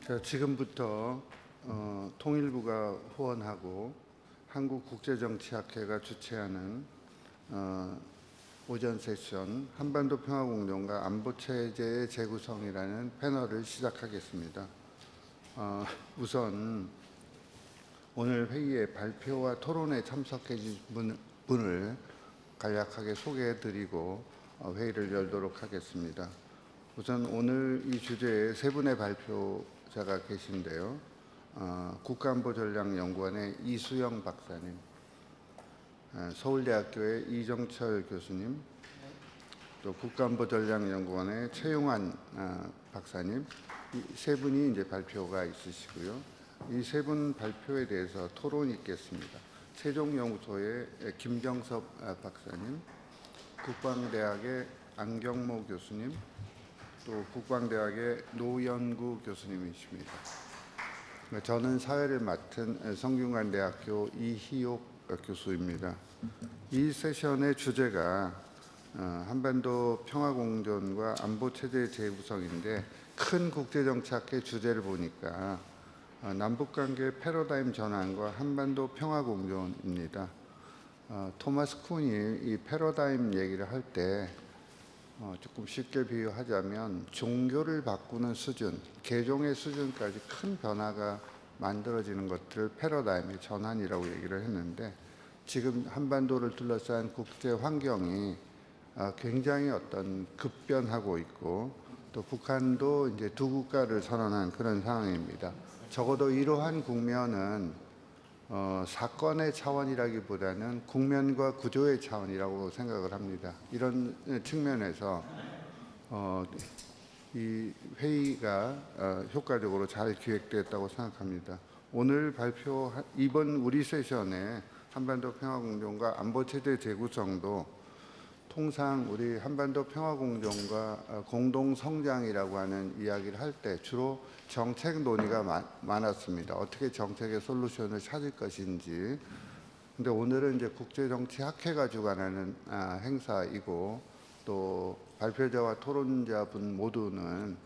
자, 지금부터 통일부가 후원하고 한국국제정치학회가 주최하는 오전 세션 한반도 평화공동과 안보체제의 재구성이라는 패널을 시작하겠습니다. 우선 오늘 회의의 발표와 토론에 참석해 주신 분을 간략하게 소개해-드리고 회의를 열도록 하겠습니다. 우선 오늘 이 주제에 세 분의 발표자가 계신데요. 국가안보전략연구원의 이수영 박사님, 서울대학교의 이정철 교수님, 또 국가안보전략연구원의 최용환 박사님, 이 세 분이 이제 발표가 있으시고요. 이 세 분 발표에 대해서 토론이 있겠습니다. 세종연구소의 김병섭 박사님, 국방대학의 안경모 교수님, 또 국방대학의 노연구 교수님이십니다. 저는 사회를 맡은 성균관대학교 이희옥 교수입니다. 이 세션의 주제가 한반도 평화공존과 안보체제 재구성인데, 큰 국제정치학회 주제를 보니까 남북관계 패러다임 전환과 한반도 평화공존입니다. 토마스 쿤이 이 패러다임 얘기를 할 때 조금 쉽게 비유하자면 종교를 바꾸는 수준, 개종의 수준까지 큰 변화가 만들어지는 것들을 패러다임의 전환이라고 얘기를 했는데, 지금 한반도를 둘러싼 국제 환경이 굉장히 어떤 급변하고 있고, 또 북한도 이제 두 국가를 선언한 그런 상황입니다. 적어도 이러한 국면은 사건의 차원이라기보다는 국면과 구조의 차원이라고 생각을 합니다. 이런 측면에서 이 회의가 효과적으로 잘 기획되었다고 생각합니다. 오늘 이번 우리 세션에 한반도 평화공존과 안보체제 재구성도 통상 우리 한반도 평화공존과 공동성장이라고 하는 이야기를 할 때 주로 정책 논의가 많았습니다. 어떻게 정책의 솔루션을 찾을 것인지. 근데 오늘은 이제 국제정치학회가 주관하는 행사이고, 또 발표자와 토론자분 모두는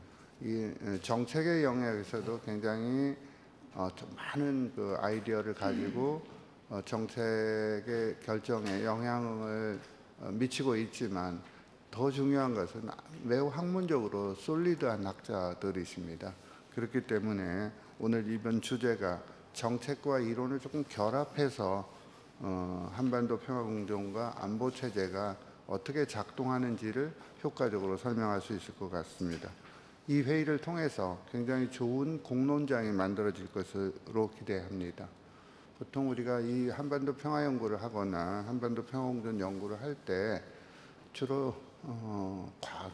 이 정책의 영역에서도 굉장히 좀 많은 그 아이디어를 가지고 정책의 결정에 영향을 미치고 있지만, 더 중요한 것은 매우 학문적으로 솔리드한 학자들이십니다. 그렇기 때문에 오늘 이번 주제가 정책과 이론을 조금 결합해서 한반도 평화공존과 안보체제가 어떻게 작동하는지를 효과적으로 설명할 수 있을 것 같습니다. 이 회의를 통해서 굉장히 좋은 공론장이 만들어질 것으로 기대합니다. 보통 우리가 이 한반도 평화 연구를 하거나 한반도 평화공존 연구를 할 때 주로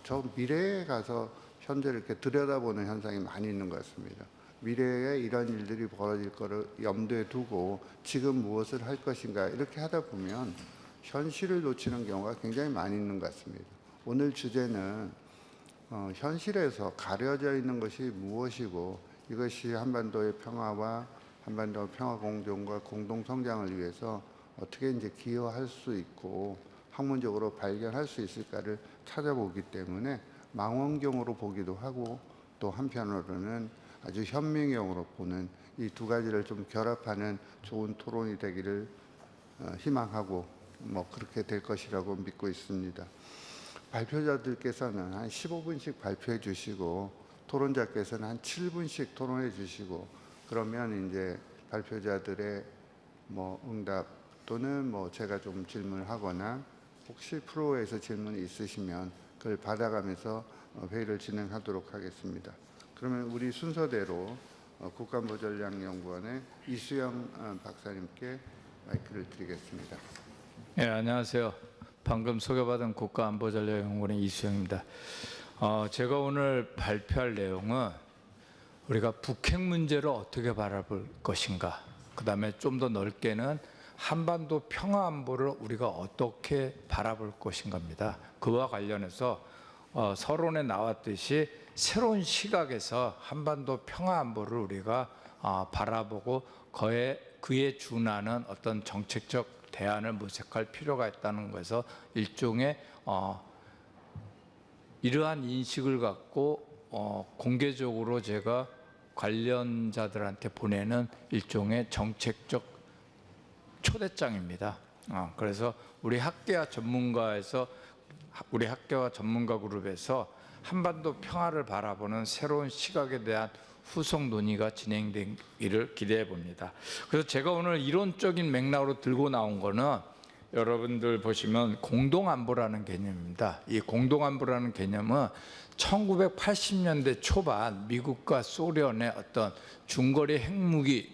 저 미래에 가서 현재를 이렇게 들여다보는 현상이 많이 있는 것 같습니다. 미래에 이런 일들이 벌어질 거를 염두에 두고 지금 무엇을 할 것인가 이렇게 하다 보면 현실을 놓치는 경우가 굉장히 많이 있는 것 같습니다. 오늘 주제는 현실에서 가려져 있는 것이 무엇이고, 이것이 한반도의 평화와 한반도 평화공존과 공동성장을 위해서 어떻게 이제 기여할 수 있고 학문적으로 발견할 수 있을까를 찾아보기 때문에 망원경으로 보기도 하고, 또 한편으로는 아주 현명형으로 보는 이 두 가지를 좀 결합하는 좋은 토론이 되기를 희망하고 그렇게 될 것이라고 믿고 있습니다. 발표자들께서는 한 15분씩 발표해 주시고, 토론자께서는 한 7분씩 토론해 주시고, 그러면 이제 발표자들의 응답 또는 제가 좀 질문을 하거나, 혹시 프로에서 질문이 있으시면 그걸 받아가면서 회의를 진행하도록 하겠습니다. 그러면 우리 순서대로 국가안보전략연구원의 이수영 박사님께 마이크를 드리겠습니다. 네, 안녕하세요. 방금 소개받은 국가안보전략연구원의 이수영입니다. 제가 오늘 발표할 내용은 우리가 북핵 문제를 어떻게 바라볼 것인가, 그 다음에 좀 더 넓게는 한반도 평화 안보를 우리가 어떻게 바라볼 것인가입니다. 그와 관련해서 서론에 나왔듯이 새로운 시각에서 한반도 평화 안보를 우리가 바라보고 그에 준하는 어떤 정책적 대안을 모색할 필요가 있다는 것에서 일종의 이러한 인식을 갖고 공개적으로 제가 관련자들한테 보내는 일종의 정책적 초대장입니다. 그래서 우리 학계와 전문가 그룹에서 한반도 평화를 바라보는 새로운 시각에 대한 후속 논의가 진행되기를 기대해 봅니다. 그래서 제가 오늘 이론적인 맥락으로 들고 나온 거는 여러분들 보시면 공동안보라는 개념입니다. 이 공동안보라는 개념은 1980년대 초반 미국과 소련의 어떤 중거리 핵무기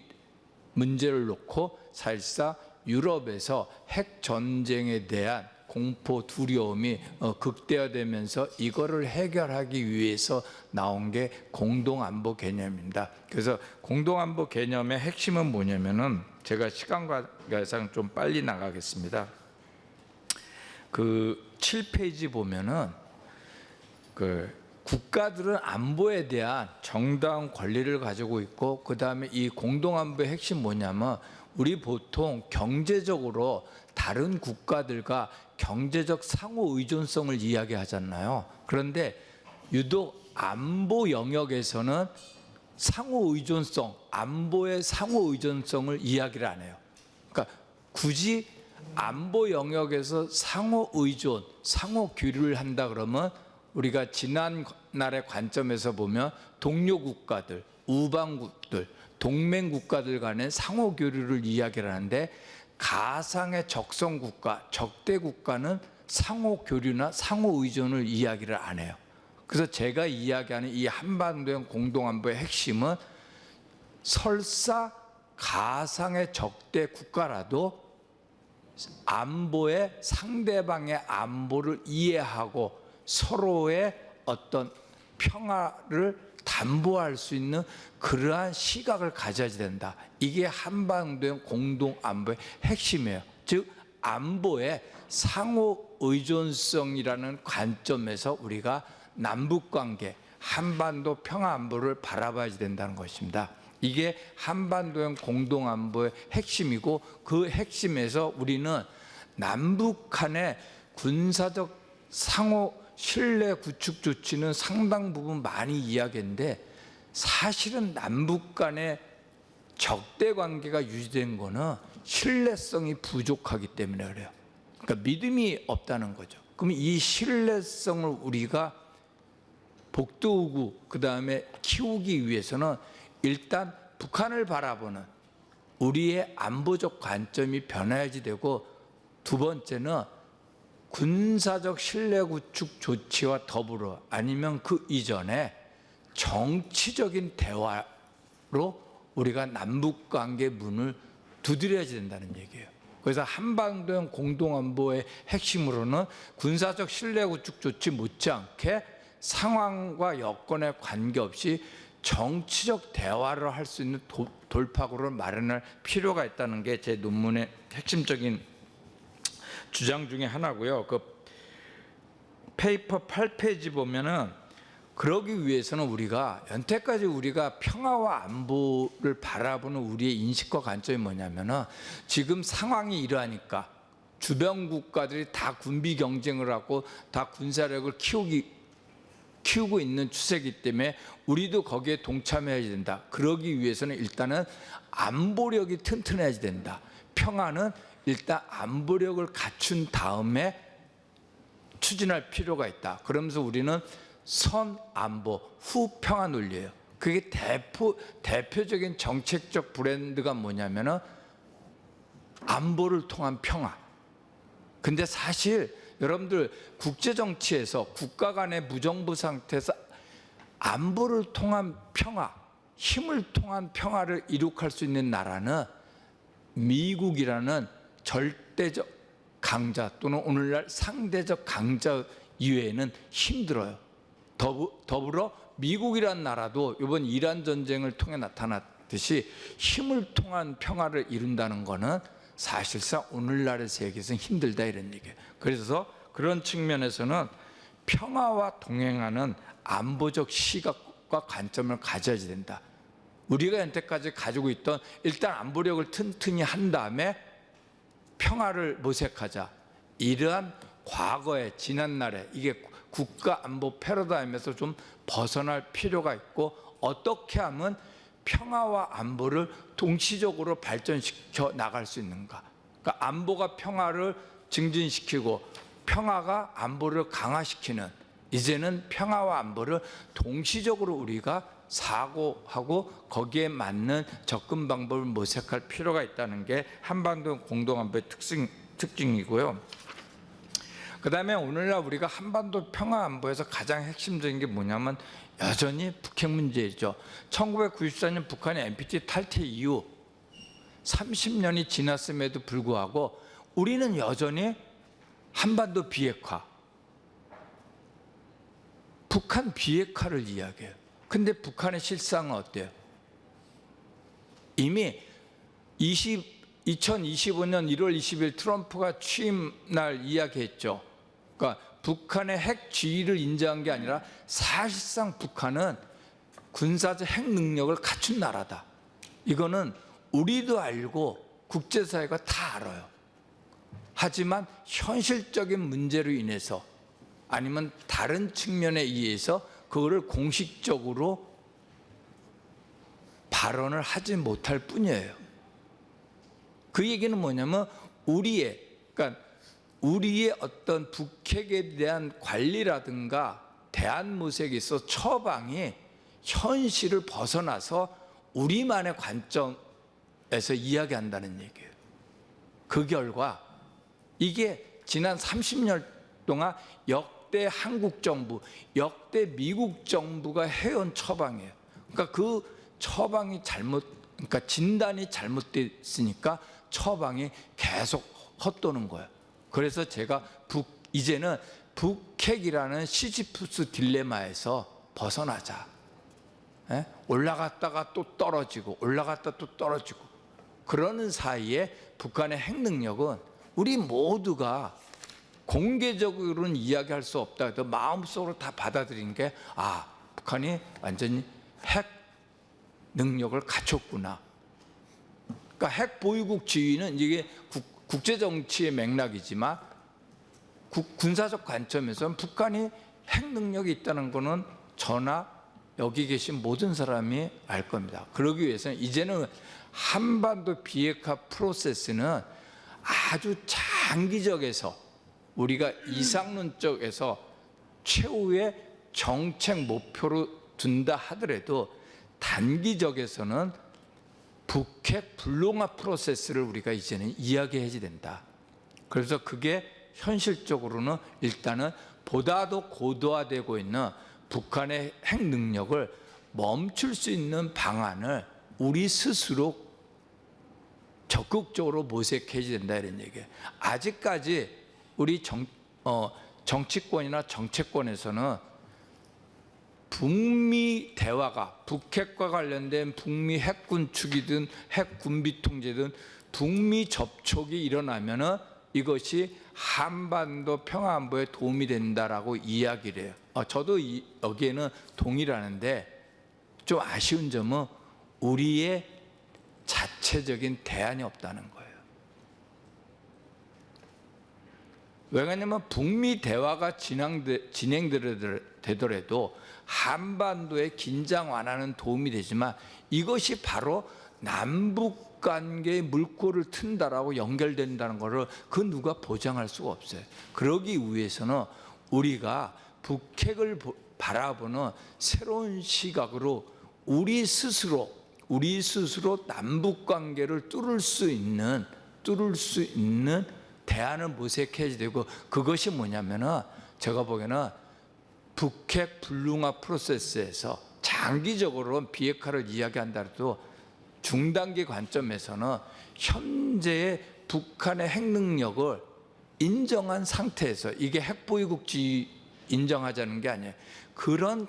문제를 놓고 사실상 유럽에서 핵 전쟁에 대한 공포 두려움이 극대화되면서 이거를 해결하기 위해서 나온 게 공동안보 개념입니다. 그래서 공동안보 개념의 핵심은 뭐냐면은 제가 시간 관계상 좀 빨리 나가겠습니다. 그 7페이지 보면은 국가들은 안보에 대한 정당한 권리를 가지고 있고, 그 다음에 이 공동안보의 핵심 뭐냐면 우리 보통 경제적으로 다른 국가들과 경제적 상호 의존성을 이야기하잖아요. 그런데 유독 안보 영역에서는 상호 의존성, 안보의 상호 의존성을 이야기를 안 해요. 그러니까 굳이 안보 영역에서 상호 의존, 상호 교류를 한다 그러면 우리가 지난날의 관점에서 보면 동료 국가들, 우방국들, 동맹 국가들 간의 상호 교류를 이야기를 하는데, 가상의 적성 국가, 적대 국가는 상호 교류나 상호 의존을 이야기를 안 해요. 그래서 제가 이야기하는 이 한반도의 공동안보의 핵심은 설사 가상의 적대 국가라도 안보의 상대방의 안보를 이해하고 서로의 어떤 평화를 담보할 수 있는 그러한 시각을 가져야 된다. 이게 한반도의 공동안보의 핵심이에요. 즉 안보의 상호 의존성이라는 관점에서 우리가 남북관계, 한반도 평화안보를 바라봐야 된다는 것입니다. 이게 한반도의 공동안보의 핵심이고, 그 핵심에서 우리는 남북 간의 군사적 상호 신뢰 구축 조치는 상당 부분 많이 이야기했는데, 사실은 남북 간의 적대 관계가 유지된 거는 신뢰성이 부족하기 때문에 그래요. 그러니까 믿음이 없다는 거죠. 그럼 이 신뢰성을 우리가 복돋우고 그 다음에 키우기 위해서는 일단 북한을 바라보는 우리의 안보적 관점이 변화야지 되고, 두 번째는 군사적 신뢰 구축 조치와 더불어 아니면 그 이전에 정치적인 대화로 우리가 남북관계 문을 두드려야 된다는 얘기예요. 그래서 한반도의 공동안보의 핵심으로는 군사적 신뢰 구축 조치 못지않게 상황과 여건에 관계없이 정치적 대화를 할 수 있는 돌파구를 마련할 필요가 있다는 게 제 논문의 핵심적인 주장 중에 하나고요. 그 페이퍼 8페이지 보면은 그러기 위해서는 우리가 연태까지 우리가 평화와 안보를 바라보는 우리의 인식과 관점이 뭐냐면은, 지금 상황이 이러하니까 주변 국가들이 다 군비 경쟁을 하고 다 군사력을 키우고 있는 추세이기 때문에 우리도 거기에 동참해야 된다. 그러기 위해서는 일단은 안보력이 튼튼해야 된다. 평화는 일단 안보력을 갖춘 다음에 추진할 필요가 있다. 그러면서 우리는 선안보, 후평화 논리예요. 그게 대표적인 정책적 브랜드가 뭐냐면은 안보를 통한 평화. 근데 사실 여러분들 국제정치에서 국가 간의 무정부 상태에서 안보를 통한 평화, 힘을 통한 평화를 이룩할 수 있는 나라는 미국이라는 절대적 강자 또는 오늘날 상대적 강자 이외에는 힘들어요. 더불어 미국이란 나라도 이번 이란 전쟁을 통해 나타났듯이 힘을 통한 평화를 이룬다는 것은 사실상 오늘날의 세계에서는 힘들다 이런 얘기예요. 그래서 그런 측면에서는 평화와 동행하는 안보적 시각과 관점을 가져야 된다. 우리가 현재까지 가지고 있던 일단 안보력을 튼튼히 한 다음에 평화를 모색하자. 이러한 과거에 지난날에 이게 국가 안보 패러다임에서 좀 벗어날 필요가 있고, 어떻게 하면 평화와 안보를 동시적으로 발전시켜 나갈 수 있는가? 그러니까 안보가 평화를 증진시키고 평화가 안보를 강화시키는, 이제는 평화와 안보를 동시적으로 우리가 사고하고 거기에 맞는 접근 방법을 모색할 필요가 있다는 게 한반도 공동안보의 특징이고요. 그다음에 오늘날 우리가 한반도 평화 안보에서 가장 핵심적인 게 뭐냐면 여전히 북핵 문제이죠. 1994년 북한의 NPT 탈퇴 이후 30년이 지났음에도 불구하고 우리는 여전히 한반도 비핵화, 북한 비핵화를 이야기해요. 근데 북한의 실상은 어때요? 이미 2025년 1월 20일 트럼프가 취임 날 이야기했죠. 그러니까 북한의 핵 지위를 인정한 게 아니라 사실상 북한은 군사적 핵 능력을 갖춘 나라다. 이거는 우리도 알고 국제사회가 다 알아요. 하지만 현실적인 문제로 인해서 아니면 다른 측면에 의해서 그거를 공식적으로 발언을 하지 못할 뿐이에요. 그 얘기는 뭐냐면 그러니까 우리의 어떤 북핵에 대한 관리라든가 대안 모색에 있어 처방이 현실을 벗어나서 우리만의 관점에서 이야기한다는 얘기예요. 그 결과 이게 지난 30년 동안 역대 한국 정부, 역대 미국 정부가 해온 처방이에요. 그러니까 그 처방이 그러니까 진단이 잘못됐으니까 처방이 계속 헛도는 거예요. 그래서 제가 이제는 북핵이라는 시지프스 딜레마에서 벗어나자. 올라갔다가 또 떨어지고 올라갔다 또 떨어지고 그러는 사이에 북한의 핵 능력은 우리 모두가 공개적으로는 이야기할 수 없다 해도 마음속으로 다 받아들인 게 북한이 완전히 핵 능력을 갖췄구나. 그러니까 핵 보유국 지위는 이게 국제 정치의 맥락이지만 군사적 관점에서는 북한이 핵 능력이 있다는 것은 저나 여기 계신 모든 사람이 알 겁니다. 그러기 위해서는 이제는 한반도 비핵화 프로세스는 아주 장기적에서 우리가 이상론적에서 최후의 정책 목표로 둔다 하더라도 단기적에서는 북핵 불용합 프로세스를 우리가 이제는 이야기해야 된다. 그래서 그게 현실적으로는 일단은 보다 더 고도화되고 있는 북한의 핵 능력을 멈출 수 있는 방안을 우리 스스로 적극적으로 모색해야 된다 이런 얘기예요. 아직까지 우리 정치권이나 정책권에서는 북미 대화가 북핵과 관련된 북미 핵 군축이든 핵 군비 통제든 북미 접촉이 일어나면은 이것이 한반도 평화 안보에 도움이 된다라고 이야기를 해요. 저도 여기에는 동의를 하는데 좀 아쉬운 점은 우리의 자체적인 대안이 없다는 거예요. 왜냐하면 북미 대화가 진행되더라도 한반도의 긴장 완화는 도움이 되지만 이것이 바로 남북 관계의 물꼬를 튼다라고 연결된다는 것을 누가 보장할 수가 없어요. 그러기 위해서는 우리가 북핵을 바라보는 새로운 시각으로 우리 스스로 남북 관계를 뚫을 수 있는 대안을 모색해야 되고 그것이 뭐냐면은 제가 보기에는 북핵 불융합 프로세스에서 장기적으로 비핵화를 이야기한다 해도 중단기 관점에서는 현재의 북한의 핵 능력을 인정한 상태에서 이게 핵보유국지 인정하자는 게 아니에요. 그런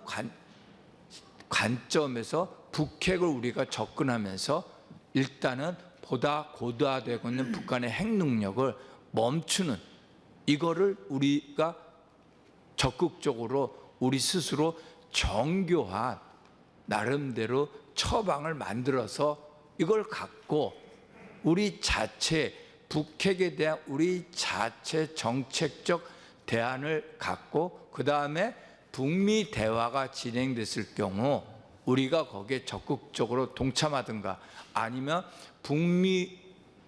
관점에서 북핵을 우리가 접근하면서 일단은 보다 고도화되고 있는 북한의 핵 능력을 멈추는 이거를 우리가 적극적으로 우리 스스로 정교한 나름대로 처방을 만들어서 이걸 갖고 우리 자체 북핵에 대한 우리 자체 정책적 대안을 갖고 그 다음에 북미 대화가 진행됐을 경우 우리가 거기에 적극적으로 동참하든가 아니면 북미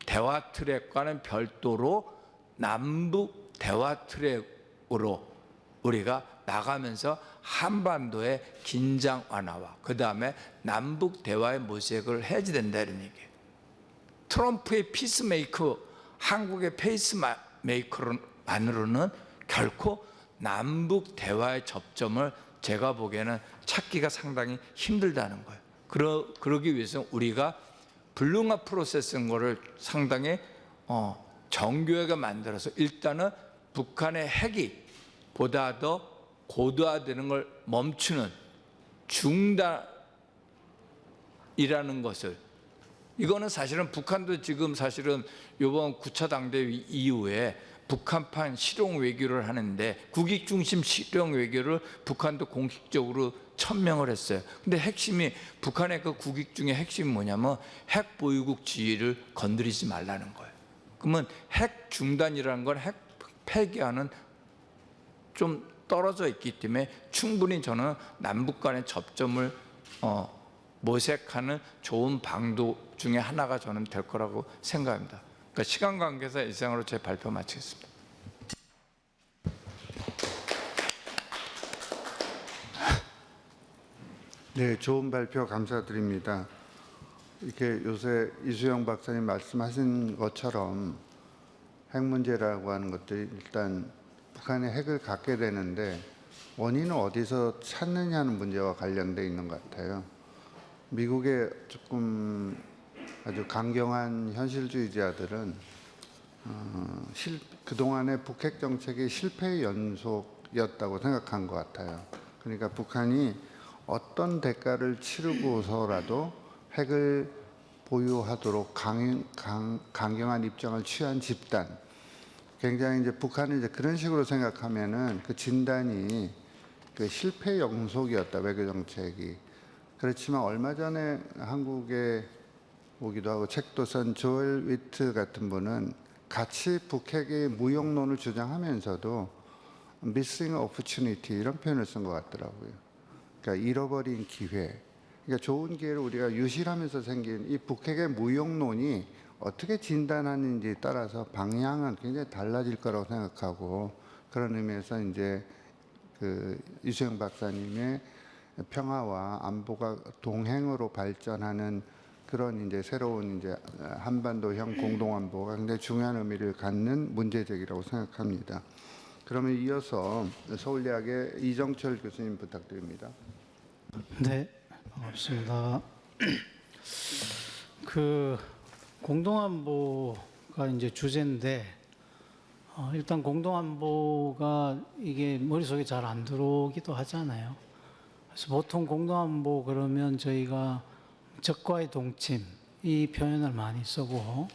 대화 트랙과는 별도로 남북 대화 트랙으로 우리가 나가면서 한반도의 긴장 완화와 그 다음에 남북 대화의 모색을 해야지 된다 이런 얘기예요. 트럼프의 피스메이커, 한국의 페이스메이커만으로는 결코 남북 대화의 접점을 제가 보기에는 찾기가 상당히 힘들다는 거예요. 그러기 위해서 우리가 블루마 프로세스인 거를 상당히 정교하게 만들어서 일단은 북한의 핵이 보다 더 고도화되는 걸 멈추는 중단이라는 것을, 이거는 사실은 북한도 지금 사실은 이번 9차 당대회 이후에 북한판 실용 외교를 하는데 국익 중심 실용 외교를 북한도 공식적으로 천명을 했어요. 근데 핵심이 북한의 그 국익 중에 핵심이 뭐냐면 핵 보유국 지위를 건드리지 말라는 거예요. 그러면 핵 중단이라는 건 핵 폐기하는 좀 떨어져 있기 때문에 충분히 저는 남북 간의 접점을 모색하는 좋은 방도 중에 하나가 저는 될 거라고 생각합니다. 그러니까 시간 관계에서 이상으로 제 발표 마치겠습니다. 네, 좋은 발표 감사드립니다. 이렇게 요새 이수영 박사님 말씀하신 것처럼 핵 문제라고 하는 것들이 일단 북한이 핵을 갖게 되는데 원인은 어디서 찾느냐는 문제와 관련돼 있는 것 같아요. 미국의 조금 아주 강경한 현실주의자들은 그동안의 북핵 정책이 실패의 연속이었다고 생각한 것 같아요. 그러니까 북한이 어떤 대가를 치르고서라도 핵을 보유하도록 강경한 입장을 취한 집단, 굉장히 이제 북한은 이제 그런 식으로 생각하면은 그 진단이 그 실패의 연속이었다, 외교 정책이. 그렇지만 얼마 전에 한국에 오기도 하고 책도 쓴 조엘 위트 같은 분은 같이 북핵의 무용론을 주장하면서도 missing opportunity 이런 표현을 쓴 것 같더라고요. 그러니까 잃어버린 기회. 그러니까 좋은 기회를 우리가 유실하면서 생긴 이 북핵의 무용론이 어떻게 진단하는지에 따라서 방향은 굉장히 달라질 거라고 생각하고, 그런 의미에서 이제 그 이수영 박사님의 평화와 안보가 동행으로 발전하는 그런 이제 새로운 이제 한반도형 공동안보가 굉장히 중요한 의미를 갖는 문제제기라고 생각합니다. 그러면 이어서 서울대학의 이정철 교수님 부탁드립니다. 네, 반갑습니다. 그 공동안보가 이제 주제인데 일단 공동안보가 이게 머릿속에 잘 안 들어오기도 하잖아요. 그래서 보통 공동안보 그러면 저희가 적과의 동침 이 표현을 많이 쓰고,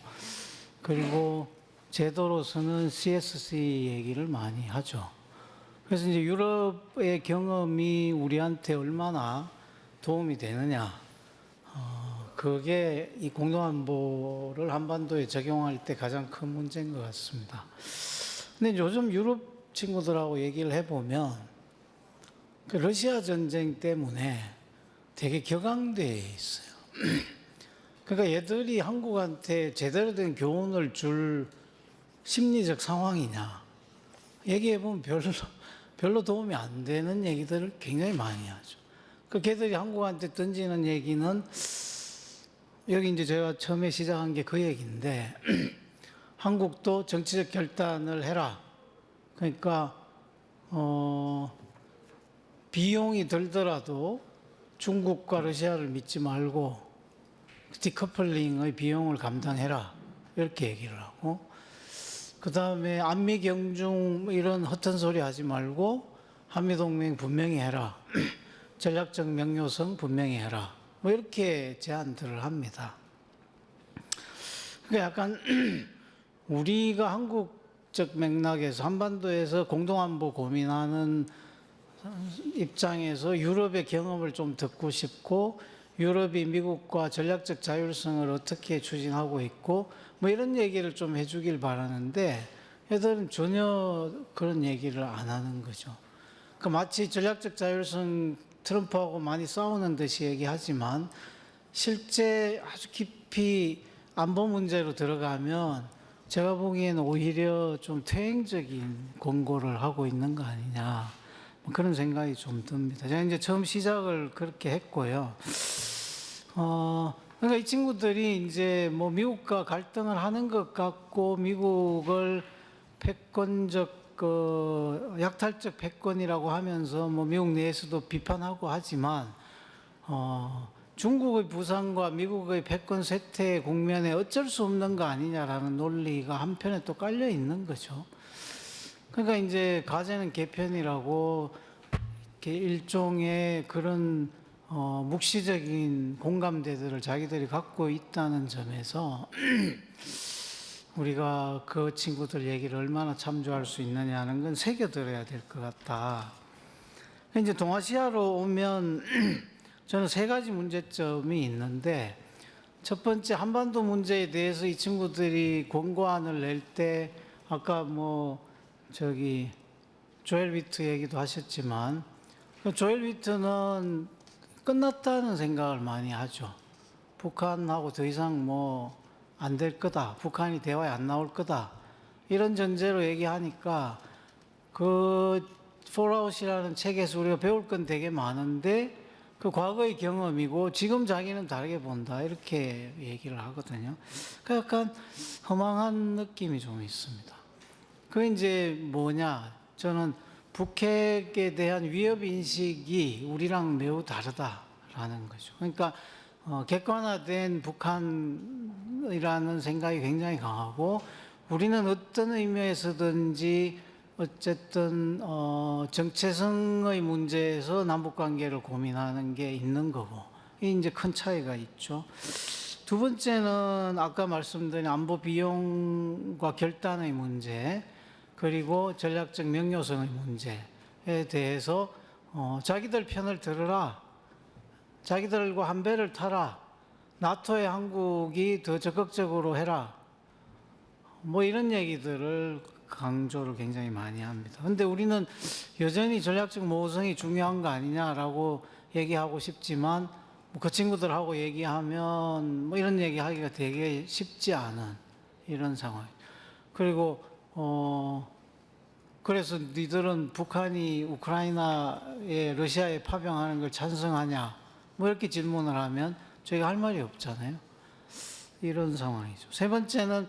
그리고 제도로서는 CSC 얘기를 많이 하죠. 그래서 이제 유럽의 경험이 우리한테 얼마나 도움이 되느냐, 그게 이 공동안보를 한반도에 적용할 때 가장 큰 문제인 것 같습니다. 근데 요즘 유럽 친구들하고 얘기를 해보면 그 러시아 전쟁 때문에 되게 격앙돼 있어요. 그러니까 얘들이 한국한테 제대로 된 교훈을 줄 심리적 상황이냐, 얘기해보면 별로 도움이 안 되는 얘기들을 굉장히 많이 하죠. 그 걔들이 한국한테 던지는 얘기는, 여기 이제 제가 처음에 시작한 게 그 얘기인데, 한국도 정치적 결단을 해라. 그러니까 비용이 들더라도 중국과 러시아를 믿지 말고 디커플링의 비용을 감당해라, 이렇게 얘기를 하고, 그 다음에 안미 경중 이런 허튼 소리 하지 말고 한미동맹 분명히 해라, 전략적 명료성 분명히 해라, 뭐 이렇게 제안들을 합니다. 그러니까 약간 우리가 한국적 맥락에서 한반도에서 공동안보 고민하는 입장에서 유럽의 경험을 좀 듣고 싶고, 유럽이 미국과 전략적 자율성을 어떻게 추진하고 있고 뭐 이런 얘기를 좀 해주길 바라는데, 얘들은 전혀 그런 얘기를 안 하는 거죠. 그러니까 마치 전략적 자율성 트럼프하고 많이 싸우는 듯이 얘기하지만 실제 아주 깊이 안보 문제로 들어가면 제가 보기에는 오히려 좀 퇴행적인 권고를 하고 있는 거 아니냐, 뭐 그런 생각이 좀 듭니다. 제가 이제 처음 시작을 그렇게 했고요. 그러니까 이 친구들이 이제 뭐 미국과 갈등을 하는 것 같고 미국을 패권적 약탈적 패권이라고 하면서 뭐 미국 내에서도 비판하고 하지만 중국의 부상과 미국의 패권 쇠퇴 국면에 어쩔 수 없는 거 아니냐라는 논리가 한편에 또 깔려 있는 거죠. 그러니까 이제 가재는 개편이라고 이렇게 일종의 그런 묵시적인 공감대들을 자기들이 갖고 있다는 점에서 우리가 그 친구들 얘기를 얼마나 참조할 수 있느냐는 건 새겨들어야 될 것 같다. 이제 동아시아로 오면 저는 세 가지 문제점이 있는데, 첫 번째 한반도 문제에 대해서 이 친구들이 권고안을 낼 때 아까 뭐 저기 조엘 위트 얘기도 하셨지만 조엘 위트는 끝났다는 생각을 많이 하죠. 북한하고 더 이상 뭐 안 될 거다. 북한이 대화에 안 나올 거다. 이런 전제로 얘기하니까 그 폴아웃이라는 책에서 우리가 배울 건 되게 많은데 그 과거의 경험이고 지금 자기는 다르게 본다. 이렇게 얘기를 하거든요. 그 약간 허망한 느낌이 좀 있습니다. 그 이제 뭐냐? 저는 북핵에 대한 위협 인식이 우리랑 매우 다르다라는 거죠. 그러니까 객관화된 북한이라는 생각이 굉장히 강하고 우리는 어떤 의미에서든지 어쨌든 정체성의 문제에서 남북 관계를 고민하는 게 있는 거고, 이 이제 큰 차이가 있죠. 두 번째는 아까 말씀드린 안보 비용과 결단의 문제, 그리고 전략적 명료성의 문제에 대해서 자기들 편을 들으라, 자기들과 한 배를 타라, 나토에 한국이 더 적극적으로 해라, 뭐 이런 얘기들을 강조를 굉장히 많이 합니다. 그런데 우리는 여전히 전략적 모호성이 중요한 거 아니냐라고 얘기하고 싶지만 그 친구들하고 얘기하면 뭐 이런 얘기하기가 되게 쉽지 않은 이런 상황. 그리고 그래서 니들은 북한이 우크라이나에 러시아에 파병하는 걸 찬성하냐? 뭐 이렇게 질문을 하면 저희가 할 말이 없잖아요. 이런 상황이죠. 세 번째는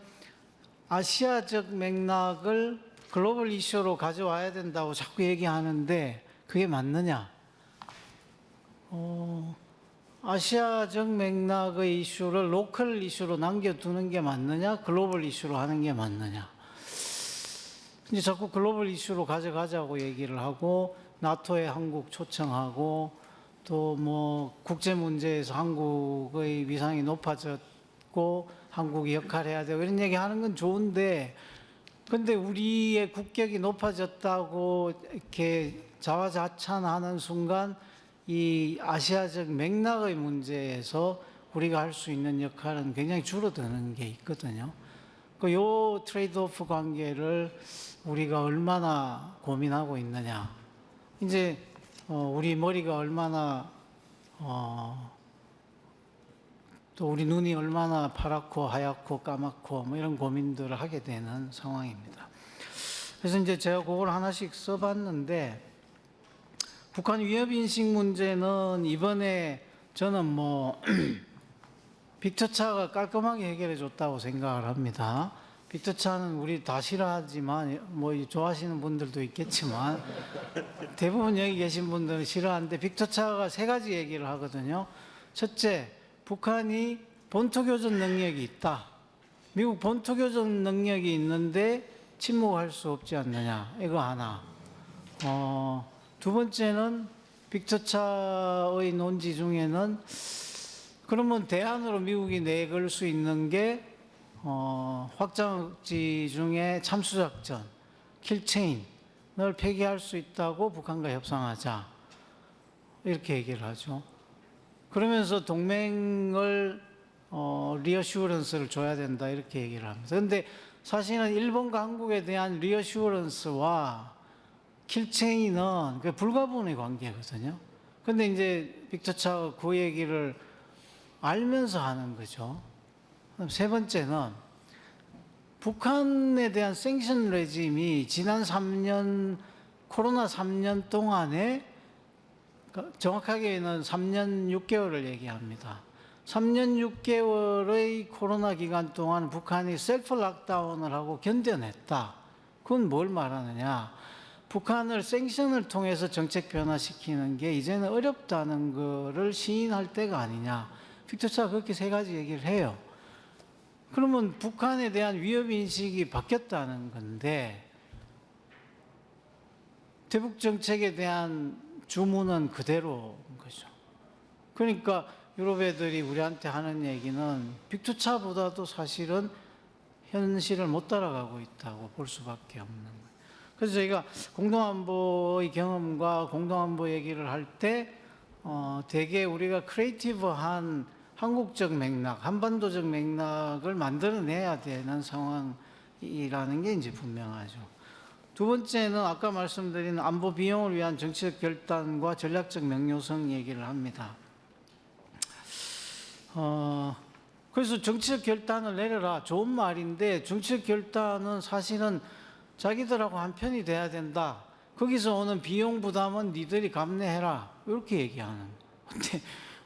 아시아적 맥락을 글로벌 이슈로 가져와야 된다고 자꾸 얘기하는데 그게 맞느냐? 아시아적 맥락의 이슈를 로컬 이슈로 남겨두는 게 맞느냐? 글로벌 이슈로 하는 게 맞느냐? 이제 자꾸 글로벌 이슈로 가져가자고 얘기를 하고 나토에 한국 초청하고 또 뭐 국제 문제에서 한국의 위상이 높아졌고 한국이 역할해야 되고 이런 얘기하는 건 좋은데, 근데 우리의 국격이 높아졌다고 이렇게 자화자찬하는 순간 이 아시아적 맥락의 문제에서 우리가 할 수 있는 역할은 굉장히 줄어드는 게 있거든요. 요 트레이드오프 관계를 우리가 얼마나 고민하고 있느냐. 이제 우리 머리가 얼마나 또 우리 눈이 얼마나 파랗고 하얗고 까맣고 뭐 이런 고민들을 하게 되는 상황입니다. 그래서 이제 제가 그걸 하나씩 써봤는데, 북한 위협 인식 문제는 이번에 저는 뭐 빅터차가 깔끔하게 해결해 줬다고 생각을 합니다. 빅터차는 우리 다 싫어하지만 뭐 좋아하시는 분들도 있겠지만 대부분 여기 계신 분들은 싫어하는데 빅터차가 세 가지 얘기를 하거든요. 첫째, 북한이 본토교전 능력이 있다. 미국 본토교전 능력이 있는데 침묵할 수 없지 않느냐. 이거 하나. 두 번째는 빅터차의 논지 중에는 그러면 대안으로 미국이 내걸 수 있는 게 확장지 중에 참수작전, 킬체인을 폐기할 수 있다고 북한과 협상하자. 이렇게 얘기를 하죠. 그러면서 동맹을 리어슈런스를 줘야 된다 이렇게 얘기를 합니다. 그런데 사실은 일본과 한국에 대한 리어슈런스와 킬체인은 불가분의 관계거든요. 근데 이제 빅터 차가 그 얘기를 알면서 하는 거죠. 그럼 세 번째는 북한에 대한 생션 레짐이 지난 3년 코로나 3년 동안에 정확하게는 3년 6개월을 얘기합니다. 3년 6개월의 코로나 기간 동안 북한이 셀프 락다운을 하고 견뎌냈다. 그건 뭘 말하느냐? 북한을 생션을 통해서 정책 변화시키는 게 이제는 어렵다는 거를 시인할 때가 아니냐. 빅터 차가 그렇게 세 가지 얘기를 해요. 그러면 북한에 대한 위협 인식이 바뀌었다는 건데 대북 정책에 대한 주문은 그대로인 거죠. 그러니까 유럽 애들이 우리한테 하는 얘기는 빅터 차보다도 사실은 현실을 못 따라가고 있다고 볼 수밖에 없는 거예요. 그래서 저희가 공동안보의 경험과 공동안보 얘기를 할 때 되게 우리가 크리에이티브한 한국적 맥락, 한반도적 맥락을 만들어내야 되는 상황이라는 게 이제 분명하죠. 두 번째는 아까 말씀드린 안보 비용을 위한 정치적 결단과 전략적 명료성 얘기를 합니다. 그래서 정치적 결단을 내려라. 좋은 말인데 정치적 결단은 사실은 자기들하고 한편이 돼야 된다. 거기서 오는 비용 부담은 니들이 감내해라. 이렇게 얘기하는. 근데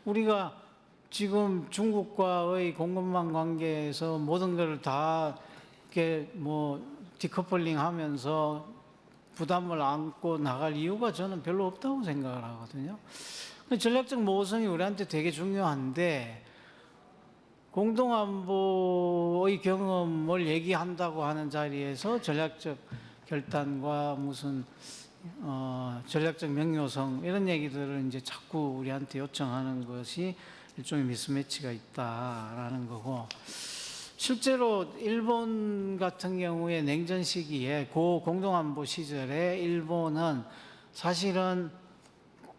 우리가 지금 중국과의 공급망 관계에서 모든 것을 다 이렇게 디커플링 하면서 부담을 안고 나갈 이유가 저는 별로 없다고 생각을 하거든요. 전략적 모호성이 우리한테 되게 중요한데 공동안보의 경험을 얘기한다고 하는 자리에서 전략적 결단과 무슨 전략적 명료성 이런 얘기들을 이제 자꾸 우리한테 요청하는 것이 일종의 미스매치가 있다라는 거고, 실제로 일본 같은 경우에 냉전 시기에 고 공동안보 시절에 일본은 사실은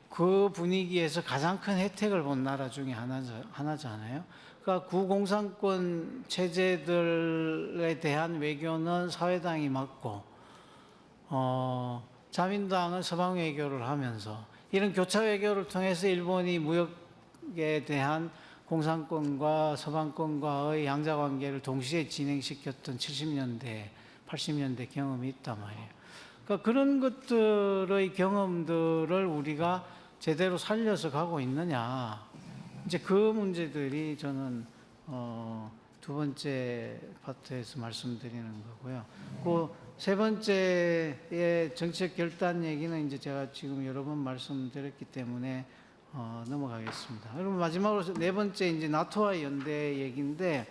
그 분위기에서 가장 큰 혜택을 본 나라 중에 하나잖아요. 그러니까 구공산권 체제들에 대한 외교는 사회당이 맡고 자민당은 서방 외교를 하면서 이런 교차 외교를 통해서 일본이 무역에 대한 공산권과 서방권과의 양자 관계를 동시에 진행시켰던 70년대, 80년대 경험이 있단 말이에요. 그러니까 그런 것들의 경험들을 우리가 제대로 살려서 가고 있느냐. 이제 그 문제들이 저는 두 번째 파트에서 말씀드리는 거고요. 그 세 번째의 정책 결단 얘기는 이제 제가 지금 여러 번 말씀드렸기 때문에 넘어가겠습니다. 그럼 마지막으로 네 번째 이제 나토와의 연대 얘기인데,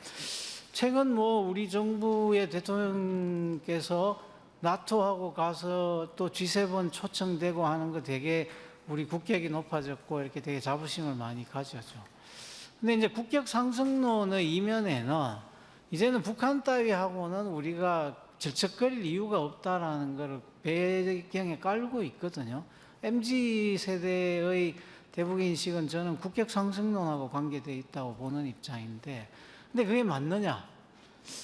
최근 우리 정부의 대통령께서 나토하고 가서 또 G7 초청되고 하는 거 되게 우리 국격이 높아졌고 이렇게 되게 자부심을 많이 가졌죠. 근데 이제 국격 상승론의 이면에는 이제는 북한 따위하고는 우리가 질척거릴 이유가 없다라는 것을 배경에 깔고 있거든요. MZ 세대의 대북 인식은 저는 국격 상승론하고 관계되어 있다고 보는 입장인데, 근데 그게 맞느냐?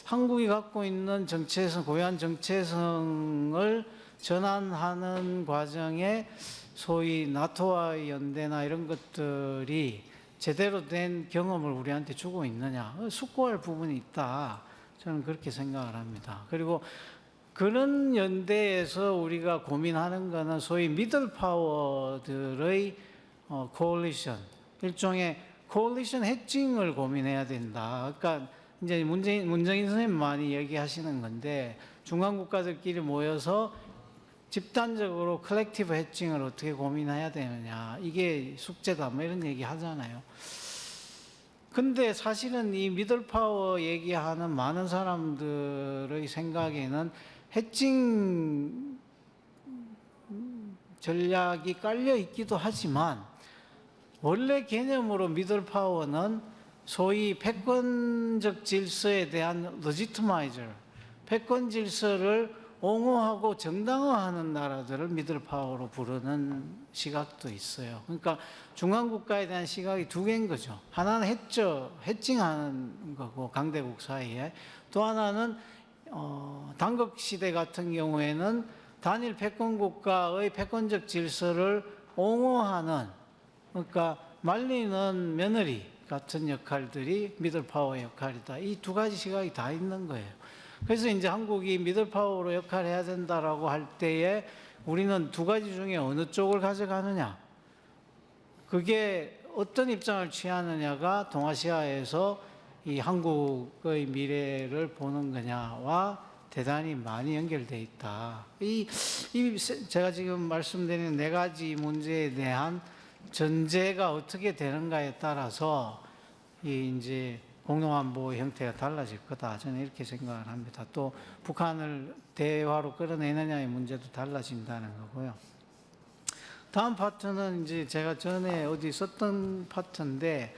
한국이 갖고 있는 정체성, 고유한 정체성을 전환하는 과정에 소위 나토와의 연대나 이런 것들이 제대로 된 경험을 우리한테 주고 있느냐? 숙고할 부분이 있다. 저는 그렇게 생각을 합니다. 그리고 그런 연대에서 우리가 고민하는 거는 소위 미들 파워들의 코얼리션, 일종의 코얼리션 해칭을 고민해야 된다. 그러니까 이제 문정인 선생님 많이 얘기하시는 건데, 중간 국가들끼리 모여서 집단적으로 컬렉티브 해칭을 어떻게 고민해야 되느냐, 이게 숙제다, 이런 얘기 하잖아요. 근데 사실은 이 미들 파워 얘기하는 많은 사람들의 생각에는 해칭 전략이 깔려 있기도 하지만, 원래 개념으로 미들 파워는 소위 패권적 질서에 대한 레지티마이저, 패권 질서를 옹호하고 정당화하는 나라들을 미들 파워로 부르는 시각도 있어요. 그러니까 중간 국가에 대한 시각이 두 개인 거죠. 하나는 해칭하는 거고 강대국 사이에, 또 하나는 단국 시대 같은 경우에는 단일 패권 국가의 패권적 질서를 옹호하는 그러니까 말리는 며느리 같은 역할들이 미들 파워의 역할이다. 이 두 가지 시각이 다 있는 거예요. 그래서 이제 한국이 미들 파워로 역할을 해야 된다라고 할 때에 우리는 두 가지 중에 어느 쪽을 가져가느냐, 그게 어떤 입장을 취하느냐가 동아시아에서 이 한국의 미래를 보는 거냐와 대단히 많이 연결돼 있다. 제가 지금 말씀드리는 네 가지 문제에 대한 전제가 어떻게 되는가에 따라서 이 이제 공동안보 형태가 달라질 거다. 저는 이렇게 생각을 합니다. 또 북한을 대화로 끌어내느냐의 문제도 달라진다는 거고요. 다음 파트는 이제 제가 전에 어디 썼던 파트인데,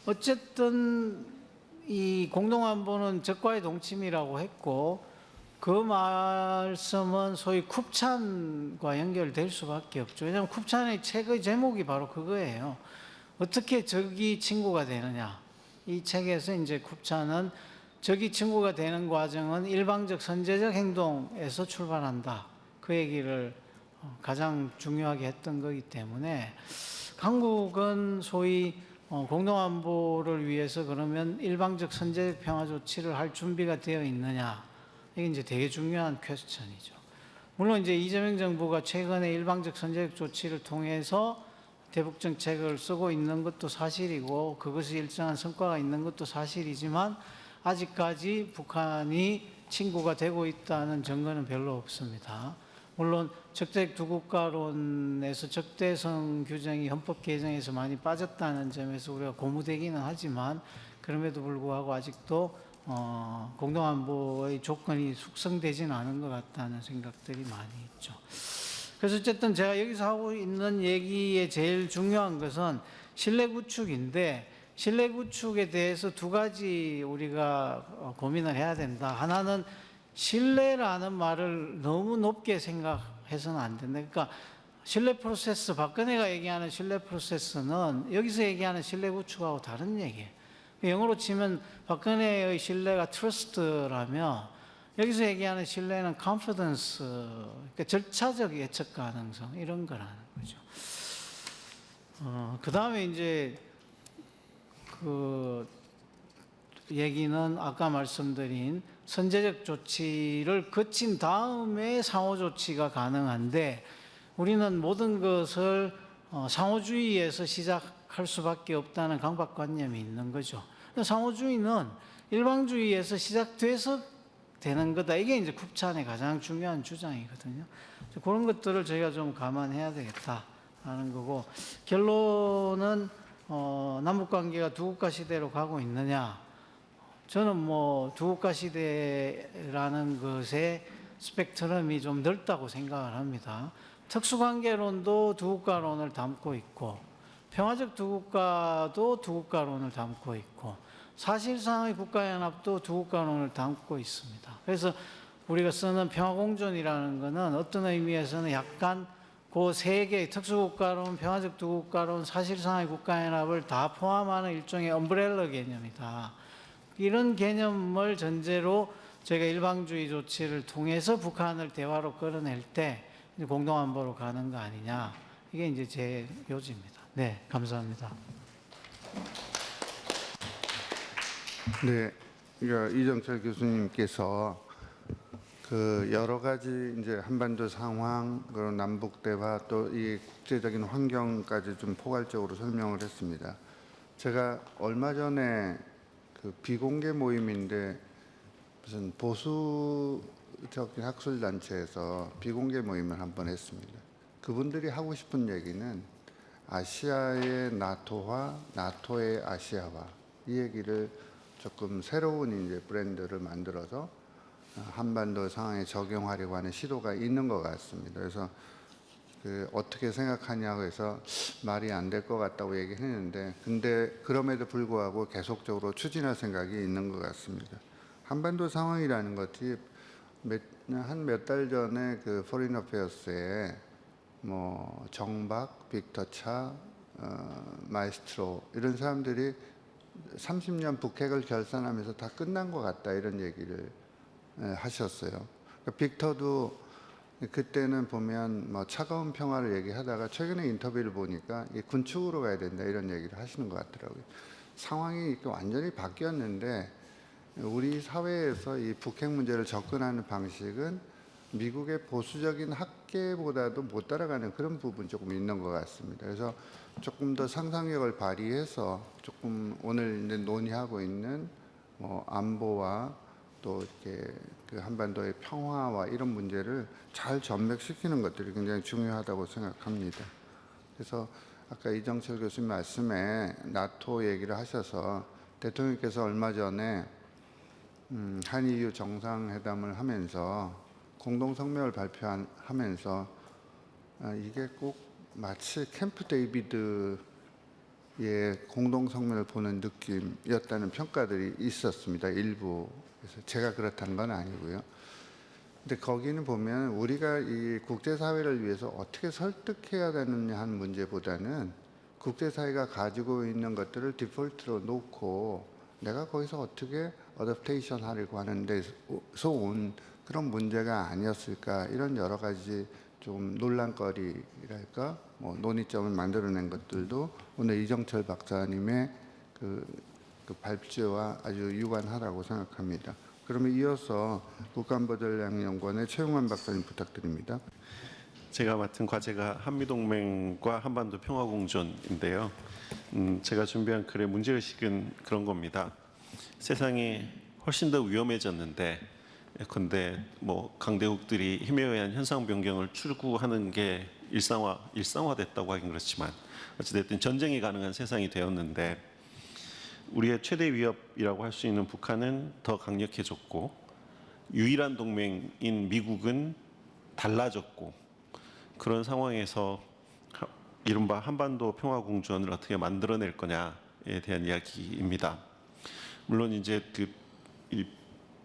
어쨌든 이 공동안보는 적과의 동침이라고 했고, 그 말씀은 소위 쿱찬과 연결될 수밖에 없죠. 왜냐하면 쿱찬의 책의 제목이 바로 그거예요. 어떻게 적이 친구가 되느냐. 이 책에서 이제 쿱찬은 적이 친구가 되는 과정은 일방적 선제적 행동에서 출발한다. 그 얘기를 가장 중요하게 했던 거기 때문에 한국은 소위 공동안보를 위해서 그러면 일방적 선제적 평화 조치를 할 준비가 되어 있느냐. 이게 이제 되게 중요한 퀘스천이죠. 물론 이제 이재명 정부가 최근에 일방적 선제적 조치를 통해서 대북 정책을 쓰고 있는 것도 사실이고 그것이 일정한 성과가 있는 것도 사실이지만 아직까지 북한이 친구가 되고 있다는 증거는 별로 없습니다. 물론 적대적 두국가론에서 적대성 규정이 헌법 개정에서 많이 빠졌다는 점에서 우리가 고무되기는 하지만 그럼에도 불구하고 아직도 공동안보의 조건이 숙성되지는 않은 것 같다는 생각들이 많이 있죠. 그래서 어쨌든 제가 여기서 하고 있는 얘기의 제일 중요한 것은 신뢰 구축인데, 신뢰 구축에 대해서 두 가지 우리가 고민을 해야 된다. 하나는 신뢰라는 말을 너무 높게 생각해서는 안 된다. 그러니까 신뢰 프로세스, 박근혜가 얘기하는 신뢰 프로세스는 여기서 얘기하는 신뢰 구축하고 다른 얘기예요. 영어로 치면 박근혜의 신뢰가 트러스트라면 여기서 얘기하는 신뢰는 confidence, 그러니까 절차적 예측 가능성 이런 거라는 거죠. 그 다음에 이제 그 얘기는 아까 말씀드린 선제적 조치를 거친 다음에 상호 조치가 가능한데 우리는 모든 것을 상호주의에서 시작할 수밖에 없다는 강박관념이 있는 거죠. 상호주의는 일방주의에서 시작돼서 되는 거다. 이게 이제 쿱찬의 가장 중요한 주장이거든요. 그런 것들을 저희가 좀 감안해야 되겠다라는 거고, 결론은 남북 관계가 두국가 시대로 가고 있느냐? 저는 뭐 두국가 시대라는 것의 스펙트럼이 좀 넓다고 생각을 합니다. 특수관계론도 두국가론을 담고 있고, 평화적 두국가도 두국가론을 담고 있고, 사실상의 국가연합도 두국가론을 담고 있습니다. 그래서 우리가 쓰는 평화공존이라는 것은 어떤 의미에서는 약간 그 세 개의 특수국가론, 평화적 두국가론, 사실상의 국가연합을 다 포함하는 일종의 엄브렐러 개념이다. 이런 개념을 전제로 저희가 일방주의 조치를 통해서 북한을 대화로 끌어낼 때 공동안보로 가는 거 아니냐. 이게 이제 제 요지입니다. 네, 감사합니다. 네, 이정철 교수님께서 그 여러 가지 이제 한반도 상황, 그리고 남북 대화 또 이 국제적인 환경까지 좀 포괄적으로 설명을 했습니다. 제가 얼마 전에 그 비공개 모임인데 무슨 보수적인 학술 단체에서 비공개 모임을 한번 했습니다. 그분들이 하고 싶은 얘기는 아시아의 나토화, 나토의 아시아화 이 얘기를 조금 새로운 이제 브랜드를 만들어서 한반도 상황에 적용하려고 하는 시도가 있는 것 같습니다. 그래서 그 어떻게 생각하냐고 해서 말이 안 될 것 같다고 얘기했는데, 근데 그럼에도 불구하고 계속적으로 추진할 생각이 있는 것 같습니다. 한반도 상황이라는 것이 한 몇 달 전에 그 포린 어페어스에 뭐 정박, 빅터 차, 마에스트로 이런 사람들이 30년 북핵을 결산하면서 다 끝난 것 같다 이런 얘기를 하셨어요. 그러니까 빅터도 그때는 보면 뭐 차가운 평화를 얘기하다가 최근에 인터뷰를 보니까 이 군축으로 가야 된다 이런 얘기를 하시는 것 같더라고요. 상황이 이렇게 완전히 바뀌었는데 우리 사회에서 이 북핵 문제를 접근하는 방식은 미국의 보수적인 학계보다도 못 따라가는 그런 부분이 조금 있는 것 같습니다. 그래서 조금 더 상상력을 발휘해서 조금 오늘 이제 논의하고 있는 뭐 안보와 또 이렇게 그 한반도의 평화와 이런 문제를 잘 전맥시키는 것들이 굉장히 중요하다고 생각합니다. 그래서 아까 이정철 교수님 말씀에 나토 얘기를 하셔서 대통령께서 얼마 전에 한EU 정상회담을 하면서 공동성명을 발표하면서 이게 꼭 마치 캠프 데이비드의 공동성명을 보는 느낌이었다는 평가들이 있었습니다. 일부. 그래서 제가 그렇다는 건 아니고요. 근데 거기는 보면 우리가 이 국제사회를 위해서 어떻게 설득해야 되느냐 하는 문제보다는 국제사회가 가지고 있는 것들을 디폴트로 놓고 내가 거기서 어떻게 어댑테이션 하려고 하는 데서 온 그런 문제가 아니었을까 이런 여러 가지 좀 논란거리랄까 뭐 논의점을 만들어낸 것들도 오늘 이정철 박사님의 그 발표와 아주 유관하다고 생각합니다. 그러면 이어서 국가안보전략연구원의 최용환 박사님 부탁드립니다. 제가 맡은 과제가 한미동맹과 한반도 평화공존인데요. 제가 준비한 글의 문제의식은 그런 겁니다. 세상이 훨씬 더 위험해졌는데 예컨대 뭐 강대국들이 힘에 의한 현상 변경을 추구하는 게 일상화됐다고 하긴 그렇지만 어찌됐든 전쟁이 가능한 세상이 되었는데 우리의 최대 위협이라고 할 수 있는 북한은 더 강력해졌고 유일한 동맹인 미국은 달라졌고 그런 상황에서 이른바 한반도 평화공존을 어떻게 만들어낼 거냐에 대한 이야기입니다. 물론 이제 이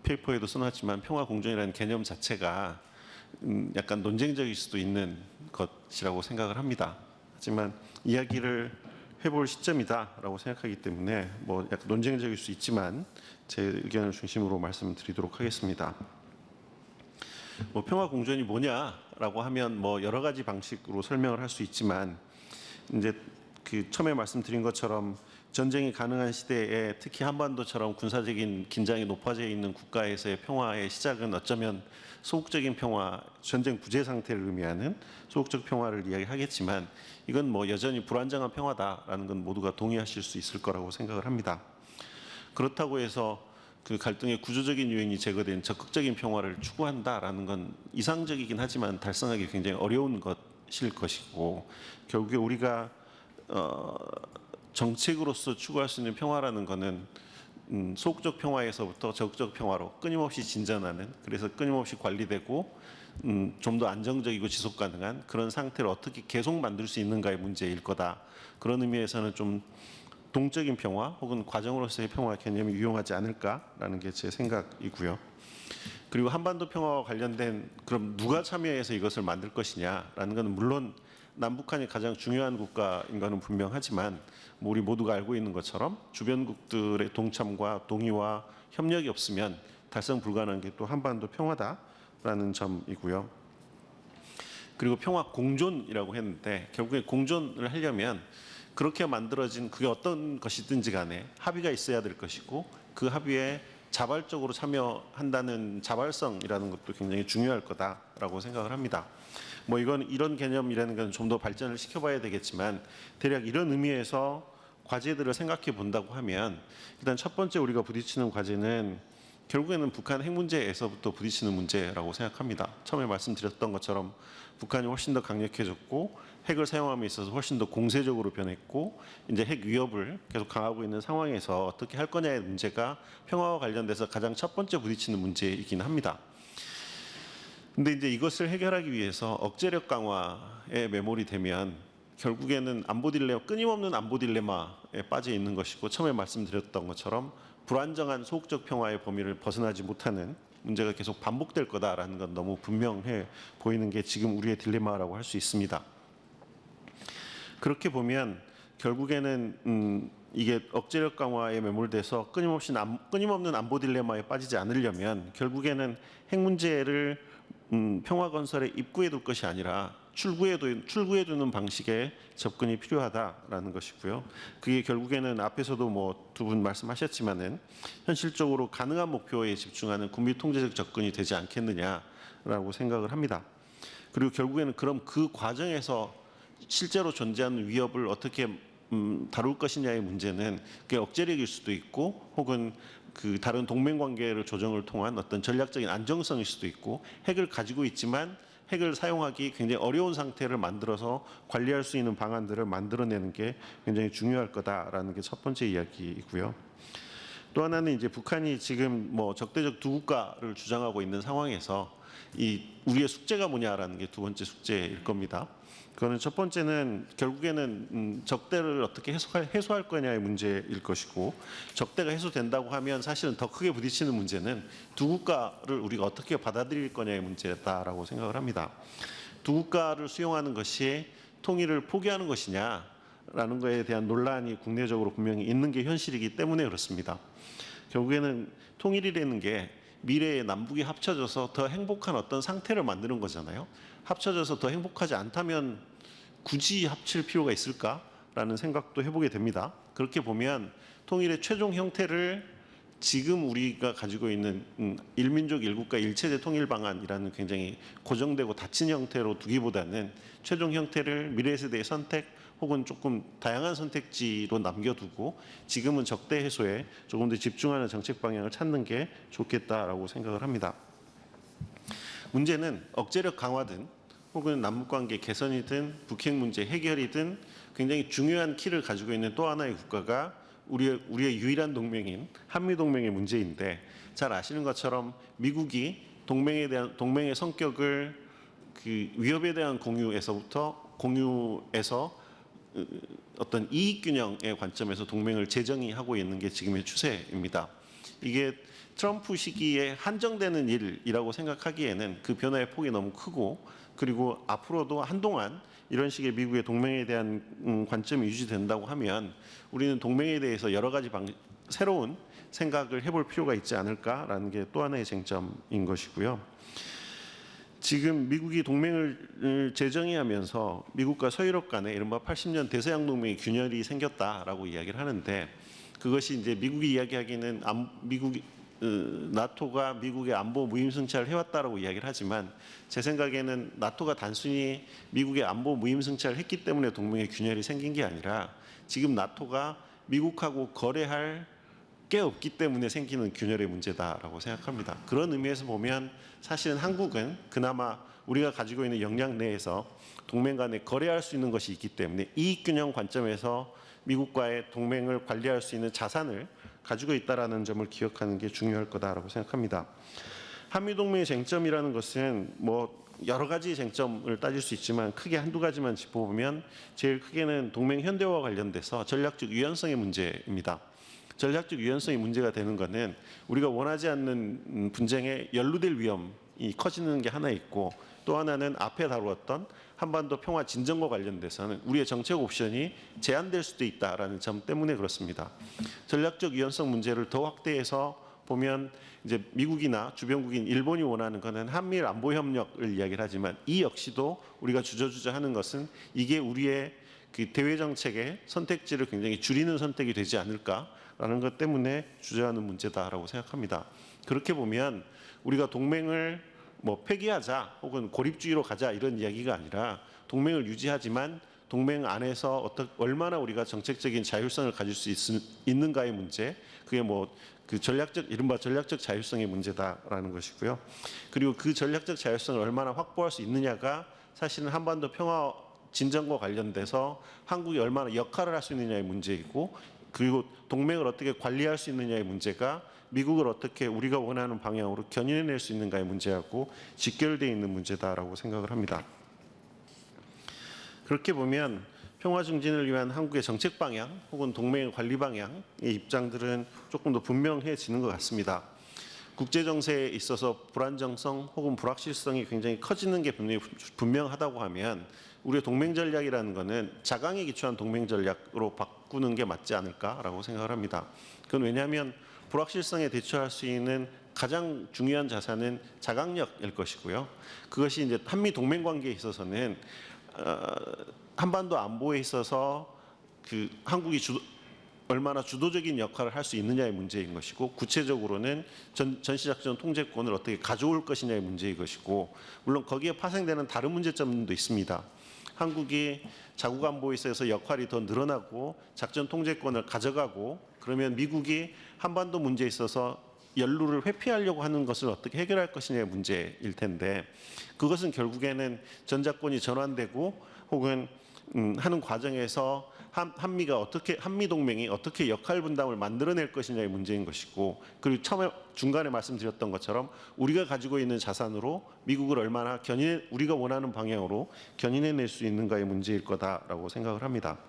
페이퍼에도 써놨지만 평화공존이라는 개념 자체가 약간 논쟁적일 수도 있는 것이라고 생각을 합니다. 하지만 이야기를 해볼 시점이다라고 생각하기 때문에 뭐 약간 논쟁적일 수 있지만 제 의견을 중심으로 말씀드리도록 하겠습니다. 뭐 평화 공존이 뭐냐라고 하면 뭐 여러 가지 방식으로 설명을 할 수 있지만 이제 그 처음에 말씀드린 것처럼 전쟁이 가능한 시대에 특히 한반도처럼 군사적인 긴장이 높아져 있는 국가에서의 평화의 시작은 어쩌면 소극적인 평화, 전쟁 부재 상태를 의미하는 소극적 평화를 이야기하겠지만 이건 뭐 여전히 불안정한 평화다라는 건 모두가 동의하실 수 있을 거라고 생각을 합니다. 그렇다고 해서 그 갈등의 구조적인 요인이 제거된 적극적인 평화를 추구한다라는 건 이상적이긴 하지만 달성하기 굉장히 어려운 것일 것이고 결국에 우리가 정책으로서 추구할 수 있는 평화라는 것은 소극적 평화에서부터 적극적 평화로 끊임없이 진전하는 그래서 끊임없이 관리되고 좀 더 안정적이고 지속 가능한 그런 상태를 어떻게 계속 만들 수 있는가의 문제일 거다. 그런 의미에서는 좀 동적인 평화 혹은 과정으로서의 평화 개념이 유용하지 않을까라는 게 제 생각이고요. 그리고 한반도 평화와 관련된 그럼 누가 참여해서 이것을 만들 것이냐라는 것은 물론 남북한이 가장 중요한 국가인 것은 분명하지만 뭐 우리 모두가 알고 있는 것처럼 주변국들의 동참과 동의와 협력이 없으면 달성 불가능한 게 또 한반도 평화다라는 점이고요. 그리고 평화 공존이라고 했는데 결국에 공존을 하려면 그렇게 만들어진 그게 어떤 것이든지 간에 합의가 있어야 될 것이고 그 합의에 자발적으로 참여한다는 자발성이라는 것도 굉장히 중요할 거다라고 생각을 합니다. 뭐 이건 이런 개념이라는 건 좀 더 발전을 시켜봐야 되겠지만 대략 이런 의미에서 과제들을 생각해 본다고 하면 일단 첫 번째 우리가 부딪히는 과제는 결국에는 북한 핵 문제에서부터 부딪히는 문제라고 생각합니다. 처음에 말씀드렸던 것처럼 북한이 훨씬 더 강력해졌고 핵을 사용함에 있어서 훨씬 더 공세적으로 변했고 이제 핵 위협을 계속 강하고 있는 상황에서 어떻게 할 거냐의 문제가 평화와 관련돼서 가장 첫 번째 부딪히는 문제이긴 합니다. 근데 이제 이것을 해결하기 위해서 억제력 강화에 매몰이 되면 결국에는 끊임없는 안보 딜레마에 빠져 있는 것이고 처음에 말씀드렸던 것처럼 불안정한 소극적 평화의 범위를 벗어나지 못하는 문제가 계속 반복될 거다라는 건 너무 분명해 보이는 게 지금 우리의 딜레마라고 할 수 있습니다. 그렇게 보면 결국에는 이게 억제력 강화에 매몰돼서 끊임없는 안보 딜레마에 빠지지 않으려면 결국에는 핵 문제를 평화 건설의 입구에 둘 것이 아니라 출구에 두는 방식의 접근이 필요하다라는 것이고요. 그게 결국에는 앞에서도 뭐 두 분 말씀하셨지만은 현실적으로 가능한 목표에 집중하는 군비 통제적 접근이 되지 않겠느냐라고 생각을 합니다. 그리고 결국에는 그럼 그 과정에서 실제로 존재하는 위협을 어떻게 다룰 것이냐의 문제는 그게 억제력일 수도 있고 혹은 그 다른 동맹 관계를 조정을 통한 어떤 전략적인 안정성일 수도 있고 핵을 가지고 있지만 핵을 사용하기 굉장히 어려운 상태를 만들어서 관리할 수 있는 방안들을 만들어내는 게 굉장히 중요할 거다라는 게 첫 번째 이야기이고요. 또 하나는 이제 북한이 지금 뭐 적대적 두 국가를 주장하고 있는 상황에서 이 우리의 숙제가 뭐냐라는 게 두 번째 숙제일 겁니다. 그거는 첫 번째는 결국에는 적대를 어떻게 해소할 거냐의 문제일 것이고, 적대가 해소된다고 하면 사실은 더 크게 부딪히는 문제는 두 국가를 우리가 어떻게 받아들일 거냐의 문제다라고 생각을 합니다. 두 국가를 수용하는 것이 통일을 포기하는 것이냐라는 것에 대한 논란이 국내적으로 분명히 있는 게 현실이기 때문에 그렇습니다. 결국에는 통일이라는 게 미래의 남북이 합쳐져서 더 행복한 어떤 상태를 만드는 거잖아요. 합쳐져서 더 행복하지 않다면 굳이 합칠 필요가 있을까라는 생각도 해보게 됩니다. 그렇게 보면 통일의 최종 형태를 지금 우리가 가지고 있는 일민족 일국가 일체제 통일 방안이라는 굉장히 고정되고 닫힌 형태로 두기보다는 최종 형태를 미래 세대의 선택 혹은 조금 다양한 선택지로 남겨두고 지금은 적대 해소에 조금 더 집중하는 정책 방향을 찾는 게 좋겠다라고 생각을 합니다. 문제는 억제력 강화든 혹은 남북관계 개선이든 북핵 문제 해결이든 굉장히 중요한 키를 가지고 있는 또 하나의 국가가 우리의 유일한 동맹인 한미동맹의 문제인데, 잘 아시는 것처럼 미국이 동맹의 성격을 그 위협에 대한 공유에서 어떤 이익균형의 관점에서 동맹을 재정의하고 있는 게 지금의 추세입니다. 이게 트럼프 시기에 한정되는 일이라고 생각하기에는 그 변화의 폭이 너무 크고, 그리고 앞으로도 한동안 이런 식의 미국의 동맹에 대한 관점이 유지된다고 하면 우리는 동맹에 대해서 여러 가지 새로운 생각을 해볼 필요가 있지 않을까라는 게 또 하나의 쟁점인 것이고요. 지금 미국이 동맹을 재정의하면서 미국과 서유럽 간에 이른바 80년 대서양 동맹의 균열이 생겼다라고 이야기를 하는데, 그것이 이제 미국이 이야기하기는 나토가 미국의 안보 무임승차를 해왔다라고 이야기를 하지만, 제 생각에는 나토가 단순히 미국의 안보 무임승차를 했기 때문에 동맹의 균열이 생긴 게 아니라 지금 나토가 미국하고 거래할 게 없기 때문에 생기는 균열의 문제다라고 생각합니다. 그런 의미에서 보면 사실은 한국은 그나마 우리가 가지고 있는 역량 내에서 동맹 간에 거래할 수 있는 것이 있기 때문에 이익균형 관점에서 미국과의 동맹을 관리할 수 있는 자산을 가지고 있다라는 점을 기억하는 게 중요할 거다라고 생각합니다. 한미동맹의 쟁점이라는 것은 뭐 여러 가지 쟁점을 따질 수 있지만 크게 한두 가지만 짚어보면 제일 크게는 동맹 현대화와 관련돼서 전략적 유연성의 문제입니다. 전략적 유연성이 문제가 되는 것은 우리가 원하지 않는 분쟁에 연루될 위험이 커지는 게 하나 있고, 또 하나는 앞에 다루었던 한반도 평화 진정과 관련돼서는 우리의 정책 옵션이 제한될 수도 있다라는 점 때문에 그렇습니다. 전략적 유연성 문제를 더 확대해서 보면 이제 미국이나 주변국인 일본이 원하는 것은 한미일 안보 협력을 이야기를 하지만, 이 역시도 우리가 주저주저 하는 것은 이게 우리의 그 대외 정책의 선택지를 굉장히 줄이는 선택이 되지 않을까라는 것 때문에 주저하는 문제다라고 생각합니다. 그렇게 보면 우리가 동맹을 뭐 폐기하자 혹은 고립주의로 가자 이런 이야기가 아니라 동맹을 유지하지만 동맹 안에서 얼마나 우리가 정책적인 자율성을 가질 수 있는가의 문제, 그게 뭐 그 이른바 전략적 자율성의 문제다라는 것이고요. 그리고 그 전략적 자율성을 얼마나 확보할 수 있느냐가 사실은 한반도 평화 진정과 관련돼서 한국이 얼마나 역할을 할 수 있느냐의 문제이고, 그리고 동맹을 어떻게 관리할 수 있느냐의 문제가 미국을 어떻게 우리가 원하는 방향으로 견인해낼 수 있는가의 문제하고 직결되어 있는 문제다라고 생각을 합니다. 그렇게 보면 평화 증진을 위한 한국의 정책 방향 혹은 동맹의 관리 방향의 입장들은 조금 더 분명해지는 것 같습니다. 국제 정세에 있어서 불안정성 혹은 불확실성이 굉장히 커지는 게 분명하다고 하면 우리의 동맹 전략이라는 것은 자강에 기초한 동맹 전략으로 바꾸는 게 맞지 않을까라고 생각을 합니다. 그건 왜냐하면 불확실성에 대처할 수 있는 가장 중요한 자산은 자강력일 것이고요. 그것이 이제 한미 동맹 관계에 있어서는 한반도 안보에 있어서 그 한국이 얼마나 주도적인 역할을 할 수 있느냐의 문제인 것이고, 구체적으로는 전시작전 통제권을 어떻게 가져올 것이냐의 문제인 것이고, 물론 거기에 파생되는 다른 문제점도 있습니다. 한국이 자국 안보에 있어서 역할이 더 늘어나고 작전 통제권을 가져가고, 그러면 미국이 한반도 문제에 있어서 연루를 회피하려고 하는 것을 어떻게 해결할 것이냐의 문제일 텐데, 그것은 결국에는 전작권이 전환되고 혹은 하는 과정에서 한미 동맹이 어떻게 역할 분담을 만들어낼 것이냐의 문제인 것이고, 그리고 처음에 중간에 말씀드렸던 것처럼 우리가 가지고 있는 자산으로 미국을 얼마나 우리가 원하는 방향으로 견인해낼 수 있는가의 문제일 거다라고 생각을 합니다.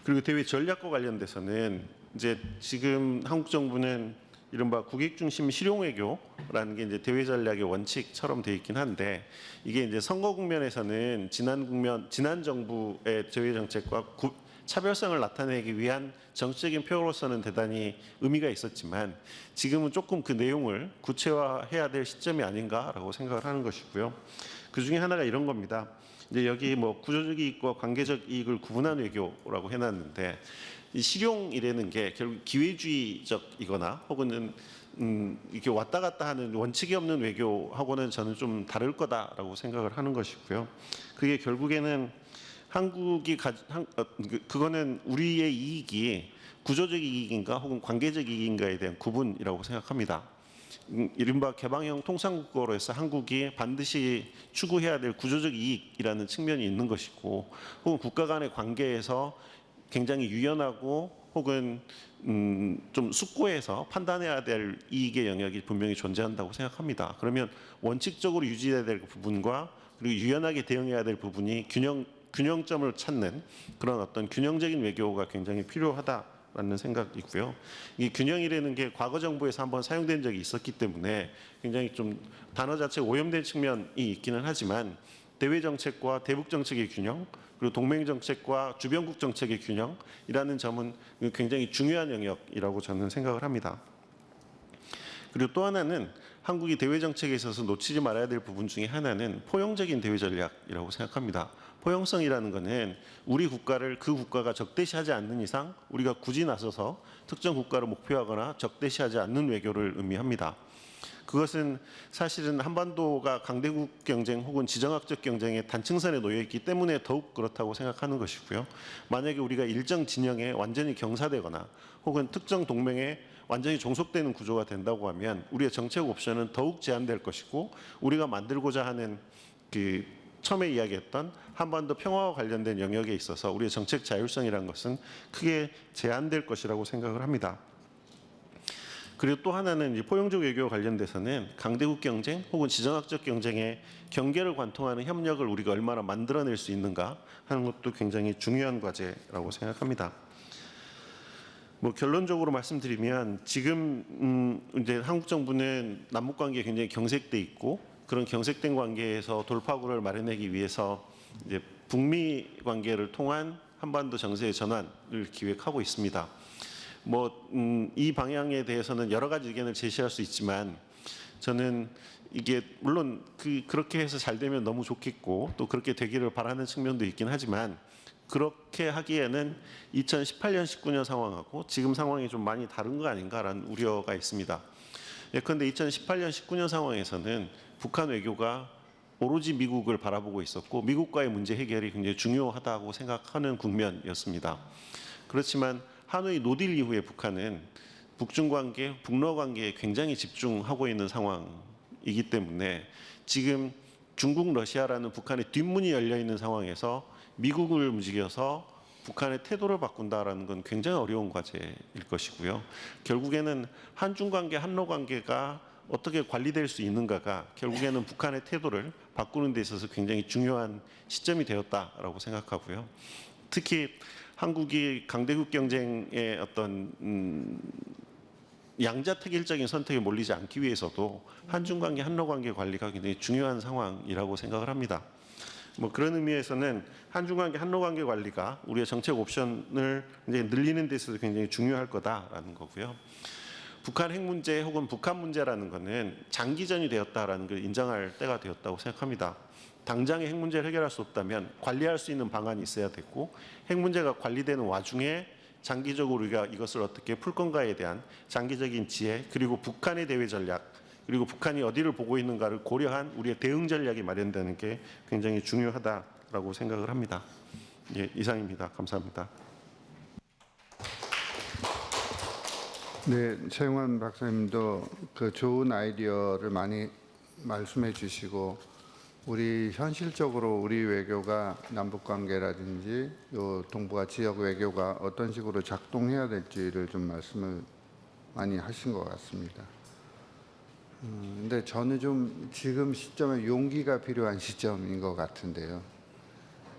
그리고 대외 전략과 관련돼서는 이제 지금 한국 정부는 이른바 국익 중심 실용 외교라는 게 이제 대외 전략의 원칙처럼 돼 있긴 한데, 이게 이제 선거 국면에서는 지난 정부의 대외 정책과 차별성을 나타내기 위한 정치적인 표로서는 대단히 의미가 있었지만, 지금은 조금 그 내용을 구체화해야 될 시점이 아닌가라고 생각을 하는 것이고요. 그 중에 하나가 이런 겁니다. 이제 여기 뭐 구조적 이익과 관계적 이익을 구분한 외교라고 해놨는데, 이 실용이라는 게 결국 기회주의적이거나 혹은 이렇게 왔다 갔다 하는 원칙이 없는 외교하고는 저는 좀 다를 거다라고 생각을 하는 것이고요. 그게 결국에는 그거는 우리의 이익이 구조적 이익인가 혹은 관계적 이익인가에 대한 구분이라고 생각합니다. 이른바 개방형 통상국가로서 한국이 반드시 추구해야 될 구조적 이익이라는 측면이 있는 것이고, 혹은 국가 간의 관계에서 굉장히 유연하고 혹은 좀 숙고해서 판단해야 될 이익의 영역이 분명히 존재한다고 생각합니다. 그러면 원칙적으로 유지해야 될 부분과 그리고 유연하게 대응해야 될 부분이 균형점을 찾는 그런 어떤 균형적인 외교가 굉장히 필요하다라는 생각이고요. 이 균형이라는 게 과거 정부에서 한번 사용된 적이 있었기 때문에 굉장히 좀 단어 자체가 오염된 측면이 있기는 하지만, 대외 정책과 대북 정책의 균형, 그리고 동맹 정책과 주변국 정책의 균형이라는 점은 굉장히 중요한 영역이라고 저는 생각을 합니다. 그리고 또 하나는 한국이 대외 정책에 있어서 놓치지 말아야 될 부분 중에 하나는 포용적인 대외 전략이라고 생각합니다. 포용성이라는 것은 우리 국가를 그 국가가 적대시하지 않는 이상 우리가 굳이 나서서 특정 국가를 목표하거나 적대시하지 않는 외교를 의미합니다. 그것은 사실은 한반도가 강대국 경쟁 혹은 지정학적 경쟁의 단층선에 놓여 있기 때문에 더욱 그렇다고 생각하는 것이고요. 만약에 우리가 일정 진영에 완전히 경사되거나 혹은 특정 동맹에 완전히 종속되는 구조가 된다고 하면 우리의 정책 옵션은 더욱 제한될 것이고, 우리가 만들고자 하는 그 처음에 이야기했던 한반도 평화와 관련된 영역에 있어서 우리의 정책 자율성이라는 것은 크게 제한될 것이라고 생각을 합니다. 그리고 또 하나는 이제 포용적 외교와 관련돼서는 강대국 경쟁 혹은 지정학적 경쟁의 경계를 관통하는 협력을 우리가 얼마나 만들어낼 수 있는가 하는 것도 굉장히 중요한 과제라고 생각합니다. 뭐 결론적으로 말씀드리면, 지금 이제 한국 정부는 남북 관계에 굉장히 경색돼 있고, 그런 경색된 관계에서 돌파구를 마련하기 위해서 이제 북미 관계를 통한 한반도 정세의 전환을 기획하고 있습니다. 이 방향에 대해서는 여러 가지 의견을 제시할 수 있지만, 저는 이게 물론 그렇게 해서 잘 되면 너무 좋겠고 또 그렇게 되기를 바라는 측면도 있긴 하지만, 그렇게 하기에는 2018년, 19년 상황하고 지금 상황이 좀 많이 다른 거 아닌가라는 우려가 있습니다. 예컨대 2018년, 19년 상황에서는 북한 외교가 오로지 미국을 바라보고 있었고, 미국과의 문제 해결이 굉장히 중요하다고 생각하는 국면이었습니다. 그렇지만 하노이 노딜 이후에 북한은 북중 관계, 북러 관계에 굉장히 집중하고 있는 상황이기 때문에, 지금 중국, 러시아라는 북한의 뒷문이 열려 있는 상황에서 미국을 움직여서 북한의 태도를 바꾼다라는 건 굉장히 어려운 과제일 것이고요. 결국에는 한중 관계, 한러 관계가 어떻게 관리될 수 있는가가 결국에는 북한의 태도를 바꾸는 데 있어서 굉장히 중요한 시점이 되었다라고 생각하고요. 특히 한국이 강대국 경쟁의 어떤 양자택일적인 선택에 몰리지 않기 위해서도 한중 관계, 한러 관계 관리가 굉장히 중요한 상황이라고 생각을 합니다. 그런 의미에서는 한중 관계, 한러 관계 관리가 우리의 정책 옵션을 이제 늘리는 데 있어서 굉장히 중요할 거다라는 거고요. 북한 핵 문제 혹은 북한 문제라는 것은 장기전이 되었다라는 걸 인정할 때가 되었다고 생각합니다. 당장의 핵 문제를 해결할 수 없다면 관리할 수 있는 방안이 있어야 됐고, 핵 문제가 관리되는 와중에 장기적으로 우리가 이것을 어떻게 풀 건가에 대한 장기적인 지혜, 그리고 북한의 대외 전략, 그리고 북한이 어디를 보고 있는가를 고려한 우리의 대응 전략이 마련되는 게 굉장히 중요하다라고 생각을 합니다. 예, 이상입니다. 감사합니다. 네, 최영환 박사님도 그 좋은 아이디어를 많이 말씀해 주시고, 우리 현실적으로 우리 외교가 남북 관계라든지 요 동북아 지역 외교가 어떤 식으로 작동해야 될지를 좀 말씀을 많이 하신 것 같습니다. 근데 저는 좀 지금 시점에 용기가 필요한 시점인 것 같은데요.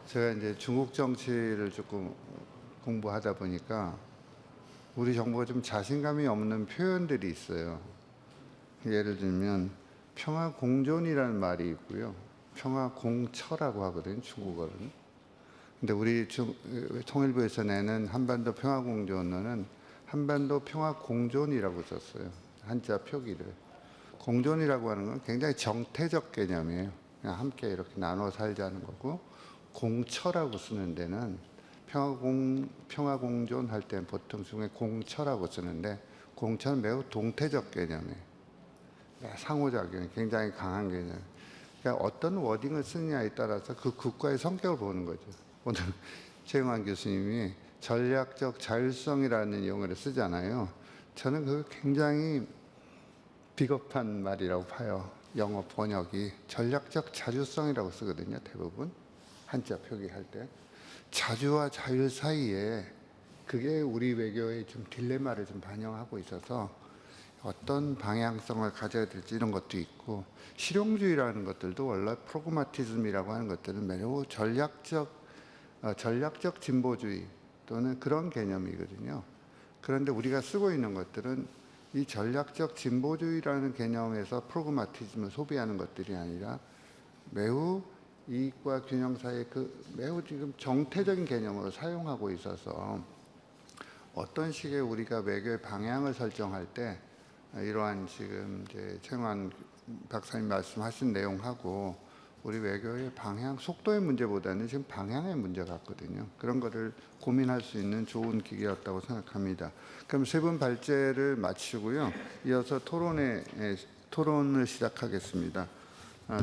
제가 이제 중국 정치를 조금 공부하다 보니까 우리 정부가 좀 자신감이 없는 표현들이 있어요. 예를 들면 평화 공존이라는 말이 있고요. 평화 공처라고 하거든요, 중국어는. 근데 우리 통일부에서 내는 한반도 평화 공존은 한반도 평화 공존이라고 썼어요. 한자 표기를. 공존이라고 하는 건 굉장히 정태적 개념이에요. 그냥 함께 이렇게 나눠 살자는 거고, 공처라고 쓰는 데는 평화 공존 할 때 보통 중에 공처라고 쓰는데, 공처는 매우 동태적 개념이에요. 상호작용이 굉장히 강한 개념. 그러니까 어떤 워딩을 쓰느냐에 따라서 그 국가의 성격을 보는 거죠. 오늘 최영환 교수님이 전략적 자율성이라는 용어를 쓰잖아요. 저는 그거 굉장히 비겁한 말이라고 봐요. 영어 번역이 전략적 자율성이라고 쓰거든요. 대부분 한자 표기할 때. 자주와 자율 사이에 그게 우리 외교의 좀 딜레마를 좀 반영하고 있어서 어떤 방향성을 가져야 될지 이런 것도 있고, 실용주의라는 것들도 원래 프로그마티즘이라고 하는 것들은 매우 전략적 진보주의 또는 그런 개념이거든요. 그런데 우리가 쓰고 있는 것들은 이 전략적 진보주의라는 개념에서 프로그마티즘을 소비하는 것들이 아니라 매우 이익과 균형 사이에 매우 지금 정태적인 개념으로 사용하고 있어서, 어떤 식의 우리가 외교의 방향을 설정할 때 이러한 지금 이제 최영환 박사님 말씀하신 내용하고 우리 외교의 방향, 속도의 문제보다는 지금 방향의 문제 같거든요. 그런 거를 고민할 수 있는 좋은 기회였다고 생각합니다. 그럼 세 분 발제를 마치고요. 이어서 토론을 시작하겠습니다.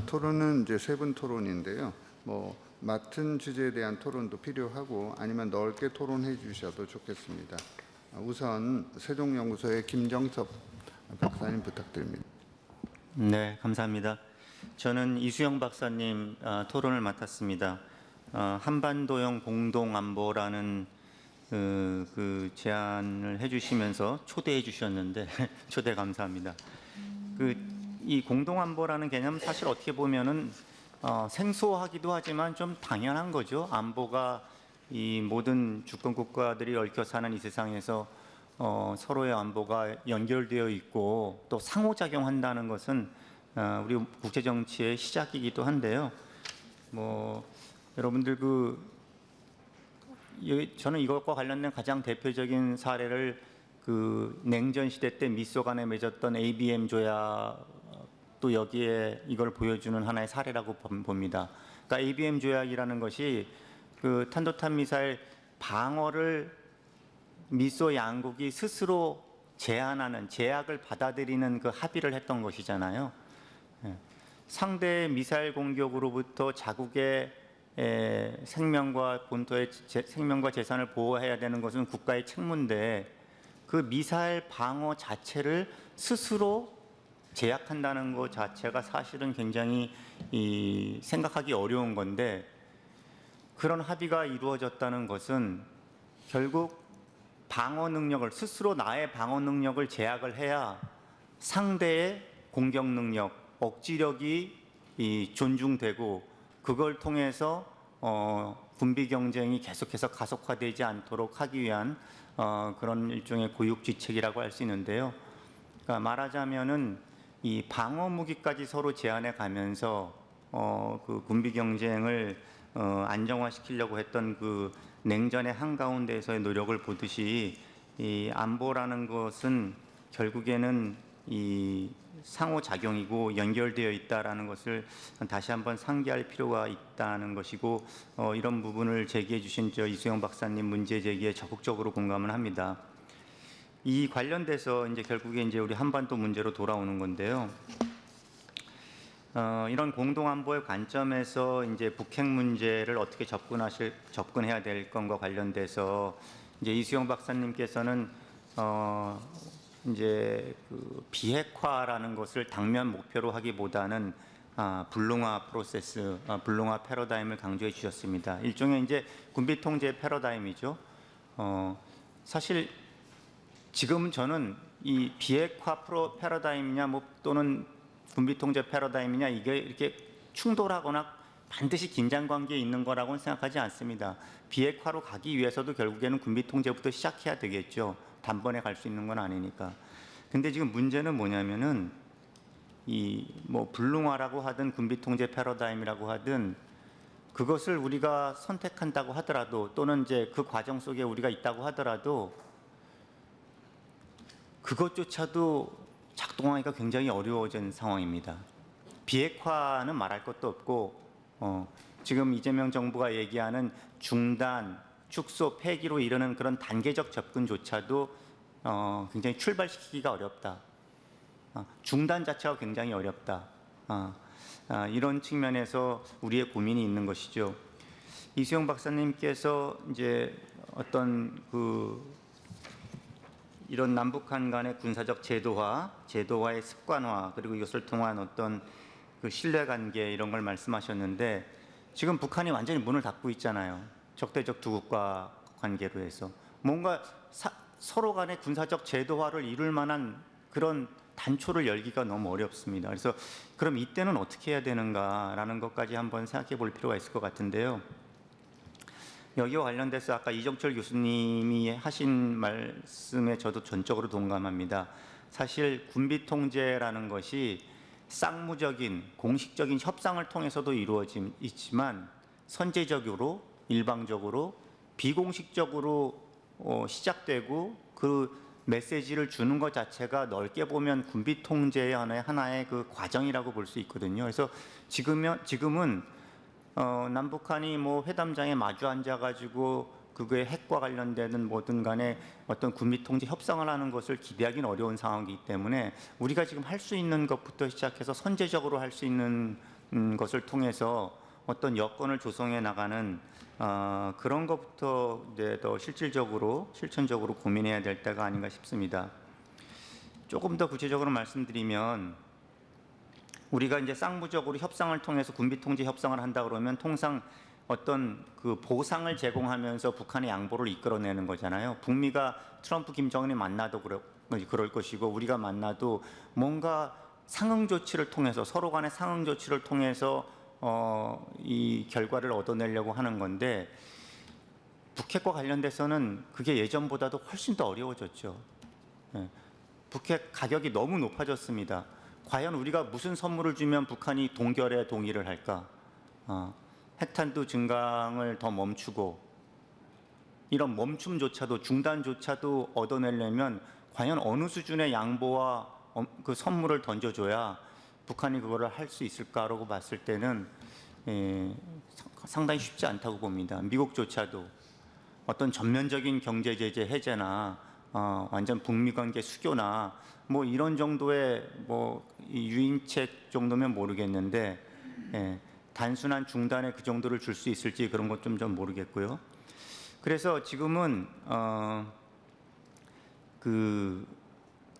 토론은 이제 세 분 토론인데요. 맡은 주제에 대한 토론도 필요하고 아니면 넓게 토론해 주셔도 좋겠습니다. 우선 세종연구소의 김정섭 박사님 부탁드립니다. 네, 감사합니다. 저는 이수영 박사님 토론을 맡았습니다. 한반도형 공동안보라는 그 제안을 해주시면서 초대해 주셨는데 초대 감사합니다. 이 공동안보라는 개념 사실 어떻게 보면은 생소하기도 하지만 좀 당연한 거죠. 안보가 이 모든 주권 국가들이 얽혀 사는 이 세상에서 서로의 안보가 연결되어 있고 또 상호작용한다는 것은 우리 국제 정치의 시작이기도 한데요. 여러분들 저는 이것과 관련된 가장 대표적인 사례를 냉전 시대 때 미소 간에 맺었던 ABM 조약도 여기에 이걸 보여주는 하나의 사례라고 봅니다. 그러니까 ABM 조약이라는 것이 탄도탄 미사일 방어를 미소 양국이 스스로 제안하는 제약을 받아들이는 그 합의를 했던 것이잖아요. 상대의 미사일 공격으로부터 자국의 생명과 본토의 생명과 재산을 보호해야 되는 것은 국가의 책무인데 그 미사일 방어 자체를 스스로 제약한다는 것 자체가 사실은 굉장히 생각하기 어려운 건데, 그런 합의가 이루어졌다는 것은 결국 방어 능력을 스스로 나의 방어 능력을 제약을 해야 상대의 공격 능력, 억지력이 존중되고 그걸 통해서 군비 경쟁이 계속해서 가속화되지 않도록 하기 위한 그런 일종의 고육지책이라고 할 수 있는데요. 그러니까 말하자면은 이 방어 무기까지 서로 제한해 가면서 그 군비 경쟁을 안정화시키려고 했던 그 냉전의 한가운데에서의 노력을 보듯이 이 안보라는 것은 결국에는 이 상호작용이고 연결되어 있다라는 것을 다시 한번 상기할 필요가 있다는 것이고 이런 부분을 제기해 주신 이수영 박사님 문제 제기에 적극적으로 공감을 합니다. 이 관련돼서 이제 결국에 이제 우리 한반도 문제로 돌아오는 건데요. 이런 공동안보의 관점에서 이제 북핵 문제를 어떻게 접근해야 될 건과 관련돼서 이제 이수영 박사님께서는 이제 그 비핵화라는 것을 당면 목표로 하기보다는 불능화 프로세스, 불능화 패러다임을 강조해 주셨습니다. 일종의 이제 군비 통제 패러다임이죠. 사실 지금 저는 이 비핵화 패러다임이냐 뭐 또는 군비 통제 패러다임이냐 이게 이렇게 충돌하거나 반드시 긴장 관계에 있는 거라고는 생각하지 않습니다. 비핵화로 가기 위해서도 결국에는 군비 통제부터 시작해야 되겠죠. 단번에 갈 수 있는 건 아니니까. 근데 지금 문제는 뭐냐면은 이 뭐 불능화라고 하든 군비 통제 패러다임이라고 하든 그것을 우리가 선택한다고 하더라도 또는 이제 그 과정 속에 우리가 있다고 하더라도 그것조차도 작동하기가 굉장히 어려워진 상황입니다. 비핵화는 말할 것도 없고 지금 이재명 정부가 얘기하는 중단, 축소, 폐기로 이르는 그런 단계적 접근조차도 굉장히 출발시키기가 어렵다. 중단 자체가 굉장히 어렵다. 이런 측면에서 우리의 고민이 있는 것이죠. 이수영 박사님께서 이제 어떤 이런 남북한 간의 군사적 제도화의 습관화 그리고 이것을 통한 어떤 그 신뢰관계 이런 걸 말씀하셨는데 지금 북한이 완전히 문을 닫고 있잖아요. 적대적 두 국가 관계로 해서 뭔가 서로 간의 군사적 제도화를 이룰 만한 그런 단초를 열기가 너무 어렵습니다. 그래서 그럼 이때는 어떻게 해야 되는가라는 것까지 한번 생각해 볼 필요가 있을 것 같은데요. 여기와 관련돼서 아까 이정철 교수님이 하신 말씀에 저도 전적으로 동감합니다. 사실 군비 통제라는 것이 쌍무적인 공식적인 협상을 통해서도 이루어지지만 선제적으로 일방적으로 비공식적으로 시작되고 그 메시지를 주는 것 자체가 넓게 보면 군비 통제의 하나의 그 과정이라고 볼 수 있거든요. 그래서 지금은 남북한이 뭐 회담장에 마주 앉아가지고 그거에 핵과 관련되는 뭐든 간에 어떤 군비 통제 협상을 하는 것을 기대하기는 어려운 상황이기 때문에 우리가 지금 할 수 있는 것부터 시작해서 선제적으로 할 수 있는 것을 통해서 어떤 여건을 조성해 나가는 그런 것부터 이제 더 실천적으로 고민해야 될 때가 아닌가 싶습니다. 조금 더 구체적으로 말씀드리면 우리가 이제 쌍무적으로 협상을 통해서 군비 통제 협상을 한다 그러면 통상 어떤 그 보상을 제공하면서 북한의 양보를 이끌어내는 거잖아요. 북미가 트럼프 김정은이 만나도 그럴 것이고 우리가 만나도 뭔가 상응 조치를 통해서 서로 간의 상응 조치를 통해서 이 결과를 얻어내려고 하는 건데 북핵과 관련돼서는 그게 예전보다도 훨씬 더 어려워졌죠. 북핵 가격이 너무 높아졌습니다. 과연 우리가 무슨 선물을 주면 북한이 동결에 동의를 할까? 핵탄두 증강을 더 멈추고 이런 멈춤조차도 중단조차도 얻어내려면 과연 어느 수준의 양보와 그 선물을 던져줘야 북한이 그거를 할 수 있을까라고 봤을 때는 상당히 쉽지 않다고 봅니다. 미국조차도 어떤 전면적인 경제 제재 해제나 완전 북미 관계 수교나 뭐 이런 정도의 뭐 유인책 정도면 모르겠는데 단순한 중단에 그 정도를 줄 수 있을지 그런 것 좀 모르겠고요. 그래서 지금은 그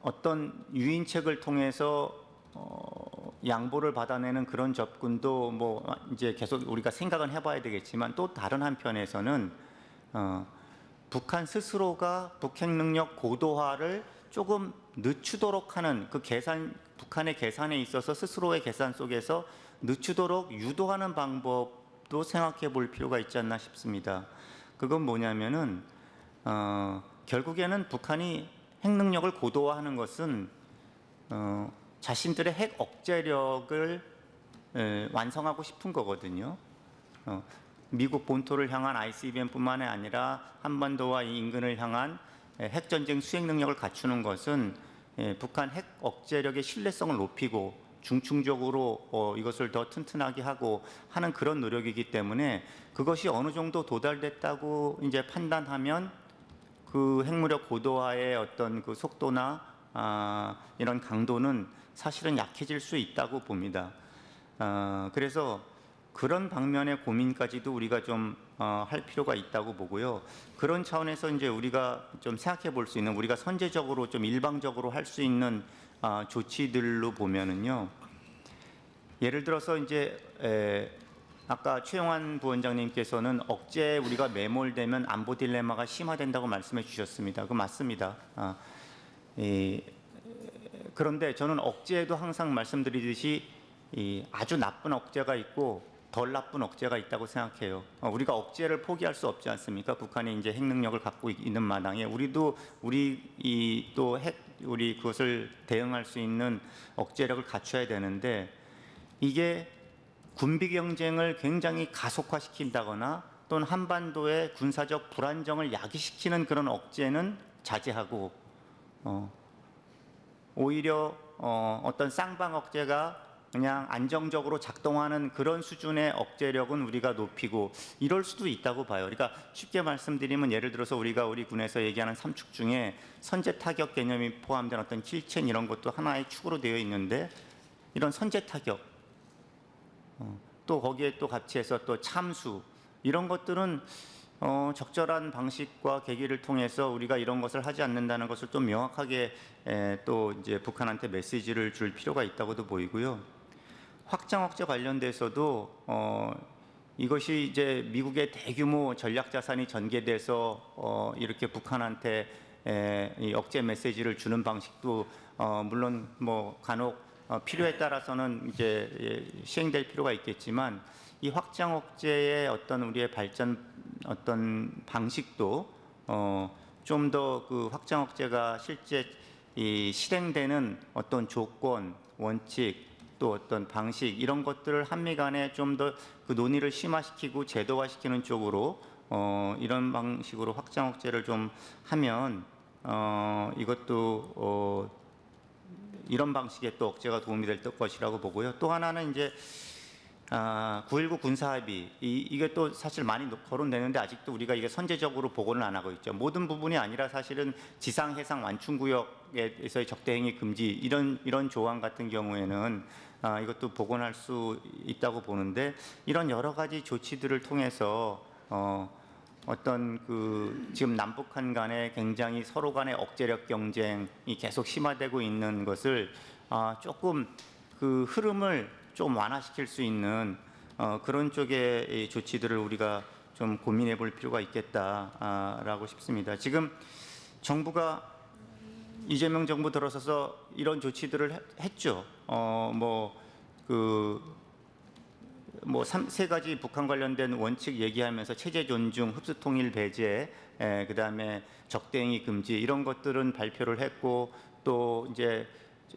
어떤 유인책을 통해서 양보를 받아내는 그런 접근도 뭐 이제 계속 우리가 생각은 해봐야 되겠지만 또 다른 한편에서는 북한 스스로가 북핵 능력 고도화를 조금 늦추도록 하는 그 북한의 계산에 있어서 스스로의 계산 속에서 늦추도록 유도하는 방법도 생각해 볼 필요가 있지 않나 싶습니다. 그건 뭐냐면은 결국에는 북한이 핵 능력을 고도화하는 것은 자신들의 핵 억제력을 완성하고 싶은 거거든요. 미국 본토를 향한 ICBM뿐만이 아니라 한반도와 이 인근을 향한 핵전쟁 수행 능력을 갖추는 것은 북한 핵 억제력의 신뢰성을 높이고 중층적으로 이것을 더 튼튼하게 하고 하는 그런 노력이기 때문에 그것이 어느 정도 도달됐다고 이제 판단하면 그 핵무력 고도화의 어떤 그 속도나 이런 강도는 사실은 약해질 수 있다고 봅니다. 그래서 그런 방면의 고민까지도 우리가 좀 할 필요가 있다고 보고요. 그런 차원에서 이제 우리가 좀 생각해 볼 수 있는, 우리가 선제적으로 좀 일방적으로 할 수 있는 조치들로 보면은요. 예를 들어서 이제 아까 최영환 부원장님께서는 억제에 우리가 매몰되면 안보 딜레마가 심화된다고 말씀해 주셨습니다. 그 맞습니다. 그런데 저는 억제에도 항상 말씀드리듯이 아주 나쁜 억제가 있고 덜 나쁜 억제가 있다고 생각해요. 우리가 억제를 포기할 수 없지 않습니까? 북한이 이제 핵 능력을 갖고 있는 마당에 우리도 우리 그것을 대응할 수 있는 억제력을 갖춰야 되는데 이게 군비 경쟁을 굉장히 가속화시킨다거나 또는 한반도의 군사적 불안정을 야기시키는 그런 억제는 자제하고 오히려 어떤 쌍방 억제가 그냥 안정적으로 작동하는 그런 수준의 억제력은 우리가 높이고 이럴 수도 있다고 봐요. 그러니까 쉽게 말씀드리면 예를 들어서 우리가 우리 군에서 얘기하는 3축 중에 선제 타격 개념이 포함된 어떤 킬첸 이런 것도 하나의 축으로 되어 있는데 이런 선제 타격 또 거기에 또 같이 해서 또 참수 이런 것들은 적절한 방식과 계기를 통해서 우리가 이런 것을 하지 않는다는 것을 좀 명확하게 또 이제 북한한테 메시지를 줄 필요가 있다고도 보이고요. 확장 억제 관련돼서도 이것이 이제 미국의 대규모 전략 자산이 전개돼서 이렇게 북한한테 이 억제 메시지를 주는 방식도 물론 뭐 간혹 필요에 따라서는 이제 시행될 필요가 있겠지만 이 확장 억제의 어떤 우리의 발전 어떤 방식도 좀 더 그 확장 억제가 실제 이 실행되는 어떤 조건, 원칙 또 어떤 방식 이런 것들을 한미 간에 좀 더 그 논의를 심화시키고 제도화시키는 쪽으로 이런 방식으로 확장 억제를 좀 하면 이것도 이런 방식의 또 억제가 도움이 될 것이라고 보고요. 또 하나는 이제 9.19 군사합의 이게 또 사실 많이 거론되는데 아직도 우리가 이게 선제적으로 보고는 안 하고 있죠. 모든 부분이 아니라 사실은 지상 해상 완충구역에서의 적대행위 금지 이런 조항 같은 경우에는 이것도 복원할 수 있다고 보는데 이런 여러 가지 조치들을 통해서 어떤 그 지금 남북한 간에 굉장히 서로 간의 억제력 경쟁이 계속 심화되고 있는 것을 조금 그 흐름을 좀 완화시킬 수 있는 그런 쪽의 조치들을 우리가 좀 고민해 볼 필요가 있겠다라고 싶습니다. 지금 정부가 이재명 정부 들어서서 이런 조치들을 했죠. 세 가지 북한 관련된 원칙 얘기하면서 체제 존중, 흡수 통일 배제, 그다음에 적대행위 금지 이런 것들은 발표를 했고 또 이제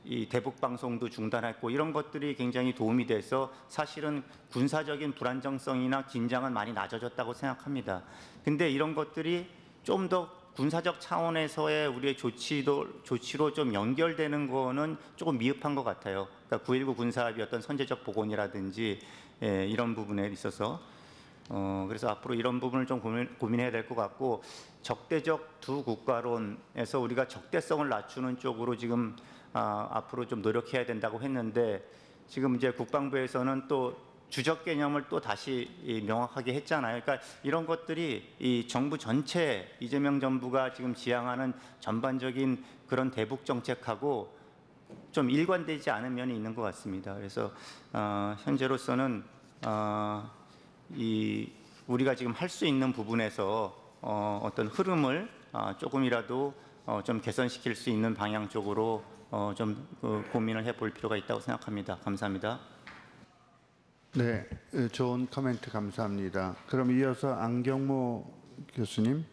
이 대북 방송도 중단했고 이런 것들이 굉장히 도움이 돼서 사실은 군사적인 불안정성이나 긴장은 많이 낮아졌다고 생각합니다. 근데 이런 것들이 좀 더 군사적 차원에서의 우리의 조치로 좀 연결되는 거는 조금 미흡한 것 같아요. 그러니까 9.19 군사합의 어떤 선제적 복원이라든지 이런 부분에 있어서 그래서 앞으로 이런 부분을 좀 고민해야 될 것 같고 적대적 두 국가론에서 우리가 적대성을 낮추는 쪽으로 지금 앞으로 좀 노력해야 된다고 했는데 지금 이제 국방부에서는 또 주적 개념을 또 다시 명확하게 했잖아요. 그러니까 이런 것들이 이 정부 전체 이재명 정부가 지금 지향하는 전반적인 그런 대북 정책하고 좀 일관되지 않은 면이 있는 것 같습니다. 그래서 현재로서는 우리가 지금 할 수 있는 부분에서 어떤 흐름을 조금이라도 좀 개선시킬 수 있는 방향 쪽으로 좀 고민을 해볼 필요가 있다고 생각합니다. 감사합니다. 네, 좋은 코멘트 감사합니다. 그럼 이어서 안경모 교수님.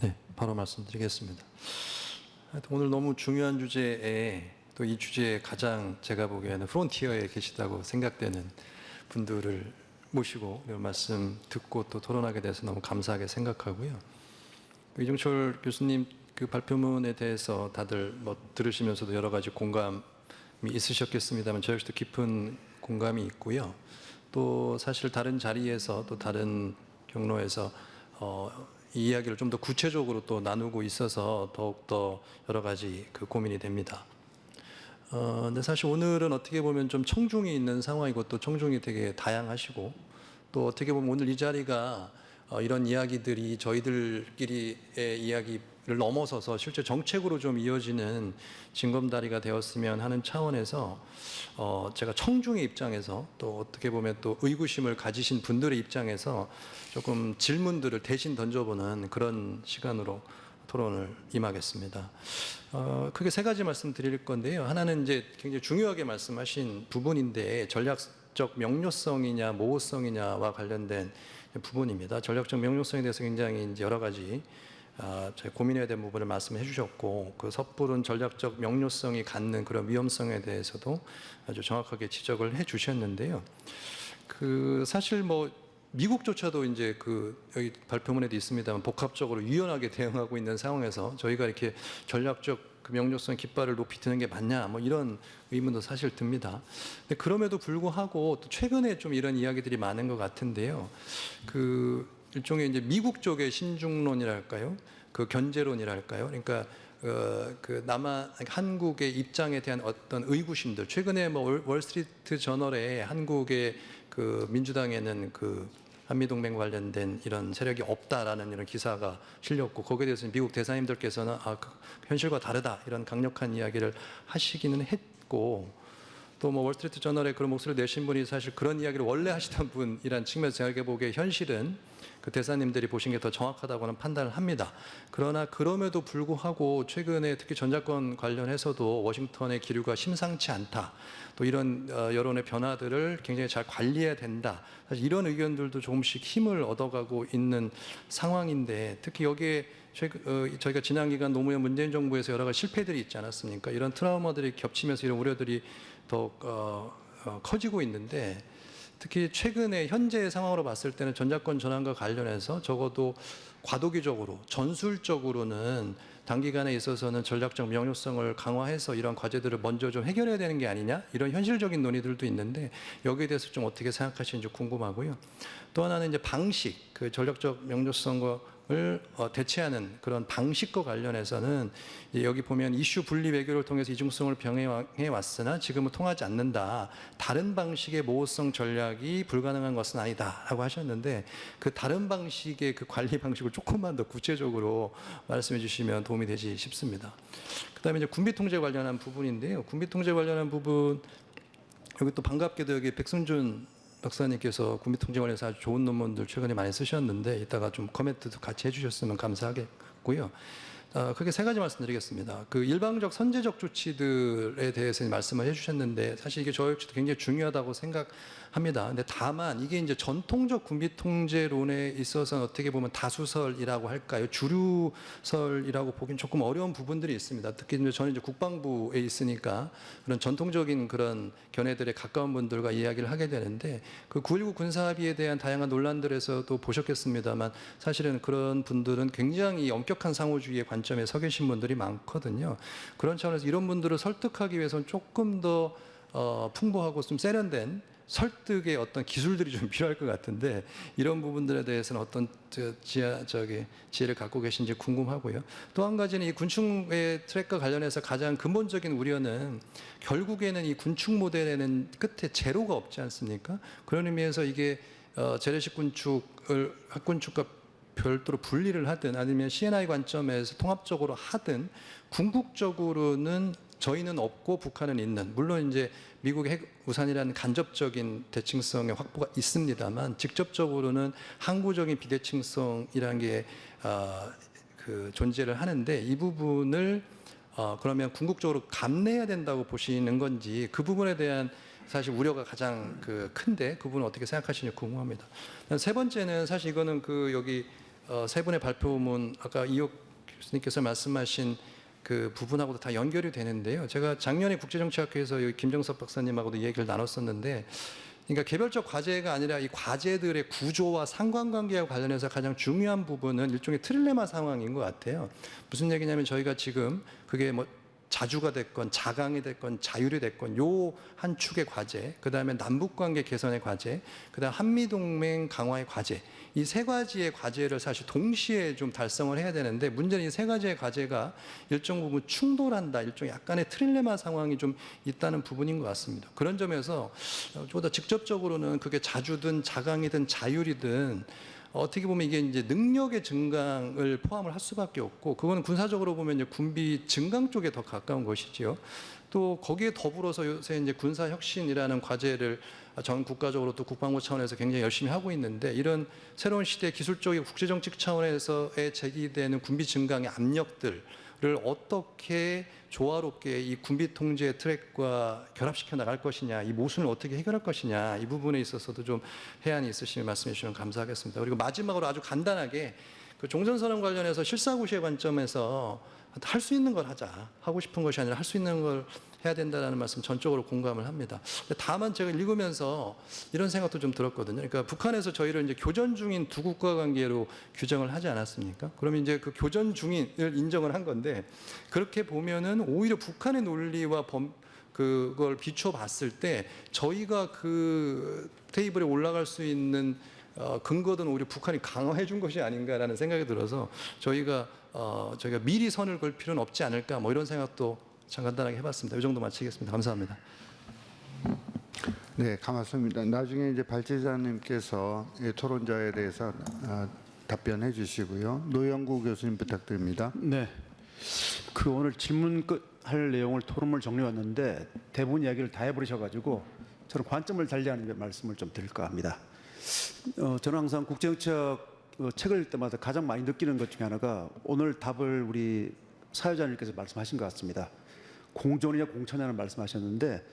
네, 바로 말씀드리겠습니다. 하여튼 오늘 너무 중요한 주제에 또 이 주제에 가장 제가 보기에는 프론티어에 계시다고 생각되는 분들을 모시고 이 말씀 듣고 또 토론하게 돼서 너무 감사하게 생각하고요. 이종철 교수님 그 발표문에 대해서 다들 뭐 들으시면서도 여러 가지 공감이 있으셨겠습니다만 저 역시도 깊은 공감이 있고요. 또 사실 다른 자리에서 또 다른 경로에서 이 이야기를 좀 더 구체적으로 또 나누고 있어서 더욱더 여러 가지 그 고민이 됩니다. 근데 사실 오늘은 어떻게 보면 좀 청중이 있는 상황이고 또 청중이 되게 다양하시고 또 어떻게 보면 오늘 이 자리가 이런 이야기들이 저희들끼리의 이야기를 넘어서서 실제 정책으로 좀 이어지는 징검다리가 되었으면 하는 차원에서 제가 청중의 입장에서 또 어떻게 보면 또 의구심을 가지신 분들의 입장에서 조금 질문들을 대신 던져보는 그런 시간으로 토론을 임하겠습니다. 크게 세 가지 말씀드릴 건데요. 하나는 이제 굉장히 중요하게 말씀하신 부분인데 전략적 명료성이냐 모호성이냐와 관련된 부분입니다. 전략적 명료성에 대해서 굉장히 이제 여러 가지 저희 고민해야 될 부분을 말씀해 주셨고 그 섣부른 전략적 명료성이 갖는 그런 위험성에 대해서도 아주 정확하게 지적을 해 주셨는데요. 그 사실 뭐 미국조차도 이제 그 여기 발표문에도 있습니다만 복합적으로 유연하게 대응하고 있는 상황에서 저희가 이렇게 전략적 그 명료성 깃발을 높이 드는 게 맞냐 뭐 이런 의문도 사실 듭니다. 근데 그럼에도 불구하고 또 최근에 좀 이런 이야기들이 많은 것 같은데요. 그 일종의 이제 미국 쪽의 신중론이랄까요, 그 견제론이랄까요. 그러니까 그 한국의 입장에 대한 어떤 의구심들. 최근에 뭐 월스트리트 저널에 한국의 그 민주당에는 그 한미동맹 관련된 이런 세력이 없다라는 이런 기사가 실렸고 거기에 대해서 미국 대사님들께서는 그 현실과 다르다 이런 강력한 이야기를 하시기는 했고 또 뭐 월스트리트 저널에 그런 목소리를 내신 분이 사실 그런 이야기를 원래 하시던 분이란 측면에서 생각해 보기에 현실은 그 대사님들이 보신 게 더 정확하다고는 판단을 합니다. 그러나 그럼에도 불구하고 최근에 특히 전작권 관련해서도 워싱턴의 기류가 심상치 않다. 또 이런 여론의 변화들을 굉장히 잘 관리해야 된다. 사실 이런 의견들도 조금씩 힘을 얻어가고 있는 상황인데 특히 여기에 저희가 지난 기간 노무현 문재인 정부에서 여러 가지 실패들이 있지 않았습니까? 이런 트라우마들이 겹치면서 이런 우려들이 더 커지고 있는데 특히 최근에 현재의 상황으로 봤을 때는 전작권 전환과 관련해서 적어도 과도기적으로 전술적으로는 단기간에 있어서는 전략적 명료성을 강화해서 이런 과제들을 먼저 좀 해결해야 되는 게 아니냐 이런 현실적인 논의들도 있는데 여기에 대해서 좀 어떻게 생각하시는지 궁금하고요. 또 하나는 이제 방식, 그 전략적 명료성을 대체하는 그런 방식과 관련해서는 여기 보면 이슈 분리 외교를 통해서 이중성을 병행해 왔으나 지금은 통하지 않는다. 다른 방식의 모호성 전략이 불가능한 것은 아니다라고 하셨는데 그 다른 방식의 그 관리 방식을 조금만 더 구체적으로 말씀해 주시면 도움이 되지 싶습니다. 그다음에 이제 군비 통제 관련한 부분인데요. 군비 통제 관련한 부분 여기 또 반갑게도 여기 백승준 박사님께서 군비 통제 관련해서 아주 좋은 논문들 최근에 많이 쓰셨는데 이따가 좀 코멘트도 같이 해주셨으면 감사하겠고요. 크게 세 가지 말씀드리겠습니다. 그 일방적 선제적 조치들에 대해서 말씀을 해주셨는데 사실 이게 저 역시도 굉장히 중요하다고 생각합니다. 근데 다만 이게 이제 전통적 군비 통제론에 있어서는 어떻게 보면 다수설이라고 할까요? 주류설이라고 보기는 조금 어려운 부분들이 있습니다. 특히 이제 저는 이제 국방부에 있으니까 그런 전통적인 그런 견해들에 가까운 분들과 이야기를 하게 되는데 그 9.19 군사합의에 대한 다양한 논란들에서도 보셨겠습니다만 사실은 그런 분들은 굉장히 엄격한 상호주의의 관점에 서 계신 분들이 많거든요. 그런 차원에서 이런 분들을 설득하기 위해서는 조금 더 풍부하고 좀 세련된 설득의 어떤 기술들이 좀 필요할 것 같은데 이런 부분들에 대해서는 어떤 지혜를 갖고 계신지 궁금하고요. 또 한 가지는 이 군축의 트랙과 관련해서 가장 근본적인 우려는 결국에는 이 군축 모델에는 끝에 제로가 없지 않습니까? 그런 의미에서 이게 재래식 군축을 학군축과 별도로 분리를 하든 아니면 CNI 관점에서 통합적으로 하든 궁극적으로는 저희는 없고 북한은 있는 물론 이제 미국의 핵우산이라는 간접적인 대칭성의 확보가 있습니다만 직접적으로는 항구적인 비대칭성이라는 게 그 존재를 하는데 이 부분을 그러면 궁극적으로 감내해야 된다고 보시는 건지 그 부분에 대한 사실 우려가 가장 그 큰데 그 부분은 어떻게 생각하시는지 궁금합니다. 세 번째는 사실 이거는 그 여기 세 분의 발표문 아까 이옥 교수님께서 말씀하신 그 부분하고도 다 연결이 되는데요. 제가 작년에 국제정치학회에서 여기 김정석 박사님하고도 얘기를 나눴었는데 그러니까 개별적 과제가 아니라 이 과제들의 구조와 상관관계와 관련해서 가장 중요한 부분은 일종의 트릴레마 상황인 것 같아요. 무슨 얘기냐면 저희가 지금 그게 뭐 자주가 됐건 자강이 됐건 자율이 됐건 요 한 축의 과제, 그다음에 남북관계 개선의 과제, 그다음 한미동맹 강화의 과제, 이 세 가지의 과제를 사실 동시에 좀 달성을 해야 되는데 문제는 이 세 가지의 과제가 일정 부분 충돌한다, 일종의 약간의 트릴레마 상황이 좀 있다는 부분인 것 같습니다. 그런 점에서 좀 더 직접적으로는 그게 자주든 자강이든 자율이든 어떻게 보면 이게 이제 능력의 증강을 포함을 할 수밖에 없고, 그거는 군사적으로 보면 이제 군비 증강 쪽에 더 가까운 것이지요. 또 거기에 더불어서 요새 이제 군사 혁신이라는 과제를 전 국가적으로 또 국방부 차원에서 굉장히 열심히 하고 있는데, 이런 새로운 시대 기술적이고 국제정책 차원에서의 제기되는 군비 증강의 압력들을 어떻게 조화롭게 이 군비 통제 트랙과 결합시켜 나갈 것이냐, 이 모순을 어떻게 해결할 것이냐, 이 부분에 있어서도 좀 해안이 있으시면 말씀해 주시면 감사하겠습니다. 그리고 마지막으로 아주 간단하게 그 종전선언 관련해서 실사구시의 관점에서 할 수 있는 걸 하자, 하고 싶은 것이 아니라 할 수 있는 걸 해야 된다는 말씀 전적으로 공감을 합니다. 다만 제가 읽으면서 이런 생각도 좀 들었거든요. 그러니까 북한에서 저희를 이제 교전 중인 두 국가 관계로 규정을 하지 않았습니까? 그러면 이제 그 교전 중인을 인정을 한 건데, 그렇게 보면은 오히려 북한의 논리와 그걸 비춰 봤을 때 저희가 그 테이블에 올라갈 수 있는 근거든 오히려 북한이 강화해 준 것이 아닌가라는 생각이 들어서 저희가 미리 선을 걸 필요는 없지 않을까, 뭐 이런 생각도 참 간단하게 해봤습니다. 이 정도 마치겠습니다. 감사합니다. 네, 고맙습니다. 나중에 이제 발제자님께서 이 토론자에 대해서 답변해 주시고요. 노영구 교수님 부탁드립니다. 네. 그 오늘 질문할 내용을 토론을 정리해 왔는데 대부분 이야기를 다 해버리셔가지고 저는 관점을 달리하는 말씀을 좀 드릴까 합니다. 저는 항상 국제정책 책을 읽을 때마다 가장 많이 느끼는 것 중에 하나가 오늘 답을 우리 사회자님께서 말씀하신 것 같습니다. 공존이냐 공천이냐는 말씀하셨는데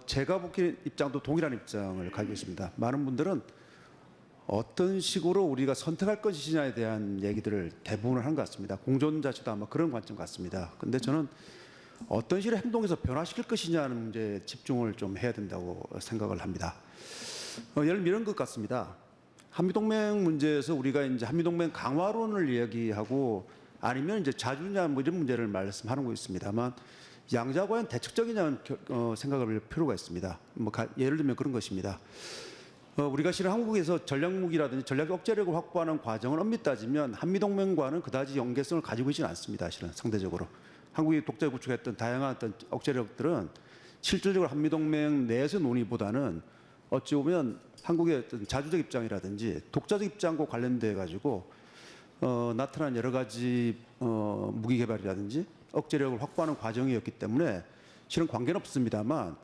제가 보기엔 입장도 동일한 입장을 가지고 있습니다. 많은 분들은 어떤 식으로 우리가 선택할 것이냐에 대한 얘기들을 대부분 하는 것 같습니다. 공존 자체도 아마 그런 관점 같습니다. 근데 저는 어떤 식으로 행동해서 변화시킬 것이냐는 문제에 집중을 좀 해야 된다고 생각을 합니다. 예를 들면 이런 것 같습니다. 한미동맹 문제에서 우리가 이제 한미동맹 강화론을 이야기하고 아니면 이제 자주냐 뭐 이런 문제를 말씀하는 거 있습니다만, 양자 과연 대척적이냐는 생각을 할 필요가 있습니다. 뭐 예를 들면 그런 것입니다. 우리가 실은 한국에서 전략무기라든지 전략 억제력을 확보하는 과정을 엄밀히 따지면 한미동맹과는 그다지 연계성을 가지고 있지는 않습니다. 실은 상대적으로 한국이 독재 구축했던 다양한 어떤 억제력들은 실질적으로 한미동맹 내에서 논의보다는 어찌 보면 한국의 어떤 자주적 입장이라든지 독자적 입장과 관련돼 가지고 나타난 여러 가지 무기 개발이라든지 억제력을 확보하는 과정이었기 때문에 실은 관계는 없습니다만,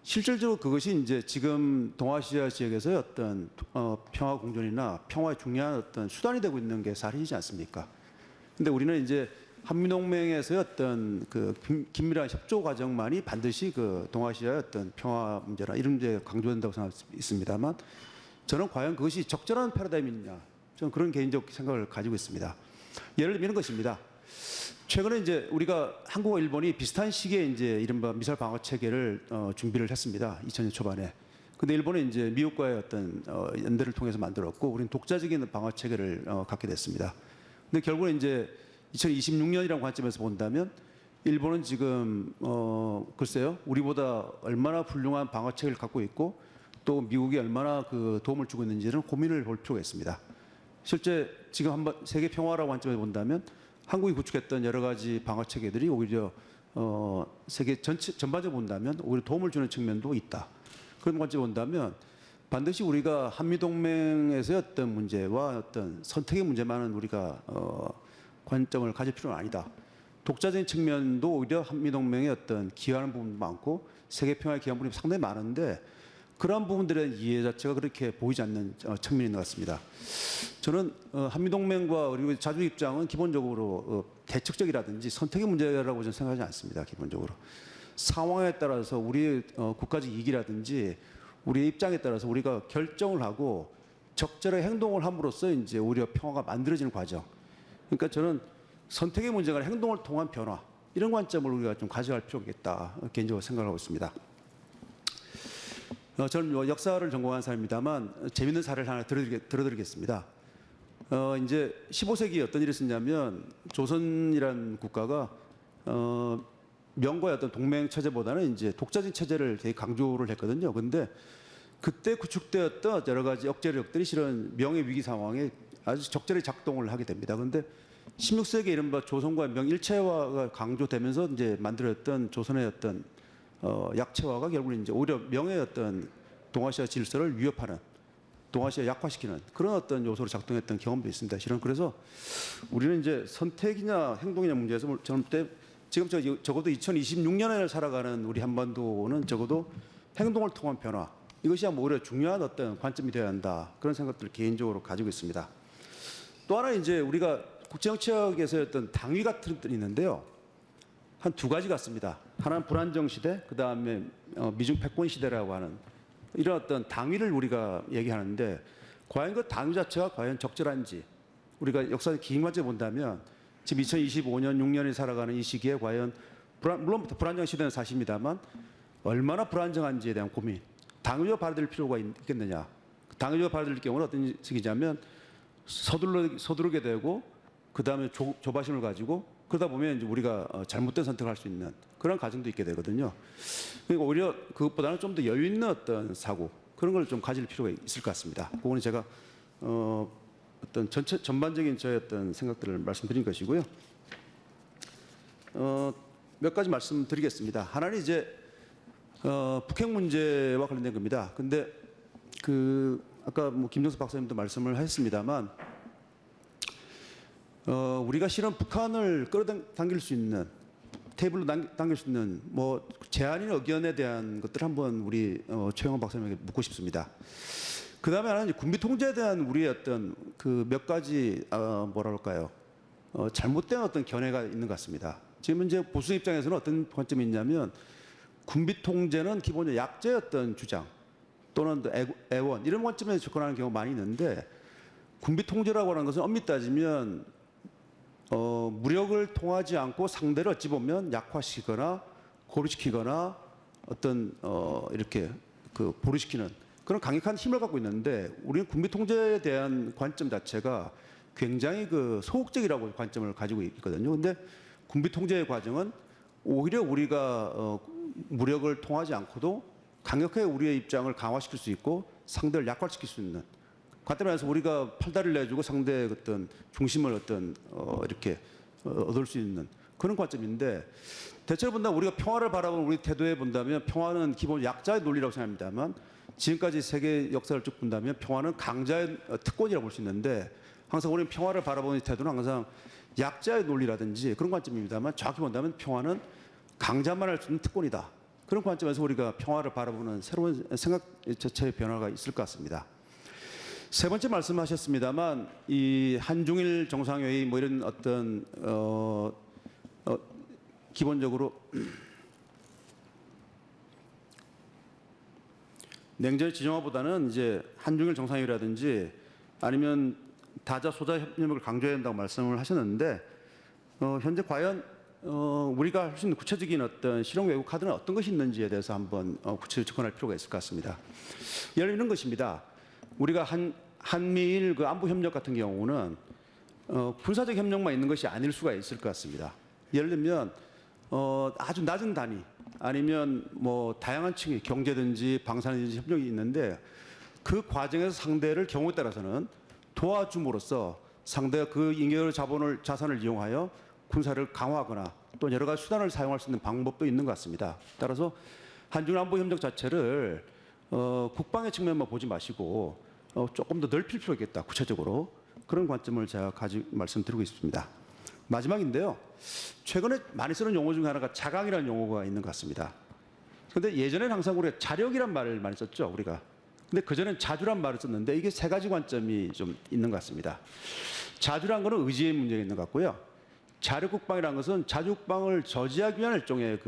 실질적으로 그것이 이제 지금 동아시아 지역에서의 어떤 평화 공존이나 평화의 중요한 어떤 수단이 되고 있는 게 사실이지 않습니까? 근데 우리는 이제 한미동맹에서의 어떤 그 긴밀한 협조 과정만이 반드시 그 동아시아의 어떤 평화 문제나 이런 문제에 강조된다고 생각했습니다만, 저는 과연 그것이 적절한 패러다임이냐, 저는 그런 개인적 생각을 가지고 있습니다. 예를 들면 이런 것입니다. 최근에 이제 우리가 한국과 일본이 비슷한 시기에 이제 이른바 미사일 방어 체계를 준비를 했습니다. 2000년 초반에. 근데 일본은 이제 미국과의 어떤 연대를 통해서 만들었고, 우리는 독자적인 방어 체계를 갖게 됐습니다. 근데 결국은 이제 2026년이라는 관점에서 본다면 일본은 지금 글쎄요, 우리보다 얼마나 훌륭한 방어 체계를 갖고 있고 또 미국이 얼마나 그 도움을 주고 있는지는 고민을 볼 필요가 있습니다. 실제 지금 한번 세계 평화라고 관점에서 본다면 한국이 구축했던 여러 가지 방어 체계들이 오히려 세계 전반적으로 본다면 오히려 도움을 주는 측면도 있다. 그런 관점으로 본다면 반드시 우리가 한미동맹에서의 어떤 문제와 어떤 선택의 문제만은 우리가 관점을 가질 필요는 아니다. 독자적인 측면도 오히려 한미동맹의 어떤 기여하는 부분도 많고 세계 평화에 기여하는 부분이 상당히 많은데, 그러한 부분들의 이해 자체가 그렇게 보이지 않는 측면이 있는 것 같습니다. 저는 한미동맹과 그리고 자주 입장은 기본적으로 대척적이라든지 선택의 문제라고 저는 생각하지 않습니다. 기본적으로 상황에 따라서 우리의 국가적 이익이라든지 우리의 입장에 따라서 우리가 결정을 하고 적절하게 행동을 함으로써 이제 오히려 평화가 만들어지는 과정. 그러니까 저는 선택의 문제가 아니라 행동을 통한 변화, 이런 관점을 우리가 좀 가져갈 필요가 있겠다 개인적으로 생각하고 있습니다. 저는 뭐 역사를 전공한 사람입니다만 재밌는 사례를 하나 들어드리겠습니다. 이제 15세기에 어떤 일이 있었냐면 조선이라는 국가가 명과의 어떤 동맹 체제보다는 이제 독자적 체제를 되게 강조를 했거든요. 근데 그때 구축되었던 여러 가지 억제력들이 실은 명예 위기 상황에 아주 적절히 작동을 하게 됩니다. 근데 16세기 이른바 조선과 명일체화가 강조되면서 이제 만들어졌던 조선의 어떤 약체화가 결국은 이제 오히려 명예의 어떤 동아시아 질서를 위협하는, 동아시아 약화시키는 그런 어떤 요소로 작동했던 경험도 있습니다. 실은 그래서 우리는 이제 선택이냐 행동이냐 문제에서 저는 지금 적어도 2026년을 살아가는 우리 한반도는 적어도 행동을 통한 변화, 이것이 오히려 중요한 어떤 관점이 되어야 한다, 그런 생각들을 개인적으로 가지고 있습니다. 또 하나 이제 우리가 국제정치학에서의 어떤 당위 같은 것들이 있는데요. 한 두 가지 같습니다. 하나는 불안정 시대, 그 다음에 미중 패권 시대라고 하는 이런 어떤 당위를 우리가 얘기하는데, 과연 그 당위 자체가 과연 적절한지, 우리가 역사의 긴 관점에 본다면 지금 2025년 6년이 살아가는 이 시기에 과연 물론 불안정 시대는 사실입니다만 얼마나 불안정한지에 대한 고민, 당위로 받아들일 필요가 있겠느냐. 당위로 받아들일 경우는 어떤 식이냐면 서두르게 되고 그 다음에 조바심을 가지고 그러다 보면 이제 우리가 잘못된 선택을 할 수 있는 그런 과정도 있게 되거든요. 그러니까 오히려 그것보다는 좀 더 여유 있는 어떤 사고, 그런 걸 좀 가질 필요가 있을 것 같습니다. 그거는 제가 어떤 전반적인 저의 어떤 생각들을 말씀드린 것이고요. 몇 가지 말씀드리겠습니다. 하나는 이제 북핵 문제와 관련된 겁니다. 근데 아까 뭐 김정수 박사님도 말씀을 하셨습니다만 우리가 실은 북한을 끌어당길 수 있는, 테이블로 당길 수 있는 뭐 제안이나 의견에 대한 것들을 한번 우리 최영원 박사님에게 묻고 싶습니다. 그 다음에 하나는 이제 군비 통제에 대한 우리의 어떤 그 몇 가지 뭐라 그럴까요? 잘못된 어떤 견해가 있는 것 같습니다. 지금 이제 보수 입장에서는 어떤 관점이 있냐면 군비 통제는 기본적으로 약자의 어떤 주장 또는 애원 이런 관점에서 접근하는 경우가 많이 있는데, 군비 통제라고 하는 것은 엄밀히 따지면 무력을 통하지 않고 상대를 어찌 보면 약화시키거나 고립시키거나 어떤 이렇게 보류시키는 그런 강력한 힘을 갖고 있는데, 우리는 군비 통제에 대한 관점 자체가 굉장히 소극적이라고 관점을 가지고 있거든요. 근데 군비 통제의 과정은 오히려 우리가 무력을 통하지 않고도 강력하게 우리의 입장을 강화시킬 수 있고 상대를 약화시킬 수 있는, 간단히 말해서 우리가 팔다리를 내주고 상대의 어떤 중심을 이렇게 얻을 수 있는 그런 관점인데, 대체로 본다면 우리가 평화를 바라보는 우리 태도에 본다면 평화는 기본 약자의 논리라고 생각합니다만, 지금까지 세계 역사를 쭉 본다면 평화는 강자의 특권이라고 볼 수 있는데, 항상 우리는 평화를 바라보는 태도는 항상 약자의 논리라든지 그런 관점입니다만, 정확히 본다면 평화는 강자만 할 수 있는 특권이다. 그런 관점에서 우리가 평화를 바라보는 새로운 생각 자체의 변화가 있을 것 같습니다. 세 번째 말씀하셨습니다만, 이 한중일 정상회의 뭐 이런 어떤 기본적으로 냉전의 지정화보다는 이제 한중일 정상회의라든지 아니면 다자 소자 협력을 강조해야 한다고 말씀을 하셨는데, 현재 과연 우리가 할 수 있는 구체적인 어떤 실용 외국 카드는 어떤 것이 있는지에 대해서 한번 구체적으로 접근할 필요가 있을 것 같습니다. 예를 들면 이런 것입니다. 우리가 한미일 안보 협력 같은 경우는 군사적 협력만 있는 것이 아닐 수가 있을 것 같습니다. 예를 들면 아주 낮은 단위 아니면 뭐 다양한 층의 경제든지 방산이든지 협력이 있는데, 그 과정에서 상대를 경우에 따라서는 도와줌으로써 상대가 그 잉여 자산을 이용하여 군사를 강화하거나 또 여러 가지 수단을 사용할 수 있는 방법도 있는 것 같습니다. 따라서 한중 안보 협력 자체를 국방의 측면만 보지 마시고 조금 더 넓힐 필요가 있겠다. 구체적으로 그런 관점을 제가 가지고 말씀드리고 있습니다. 마지막인데요. 최근에 많이 쓰는 용어 중에 하나가 자강이라는 용어가 있는 것 같습니다. 그런데 예전에는 항상 우리가 자력이란 말을 많이 썼죠. 우리가. 근데 그전엔 자주란 말을 썼는데, 이게 세 가지 관점이 좀 있는 것 같습니다. 자주란 거는 의지의 문제가 있는 것 같고요. 자력국방이라는 것은 자주국방을 저지하기 위한 일종의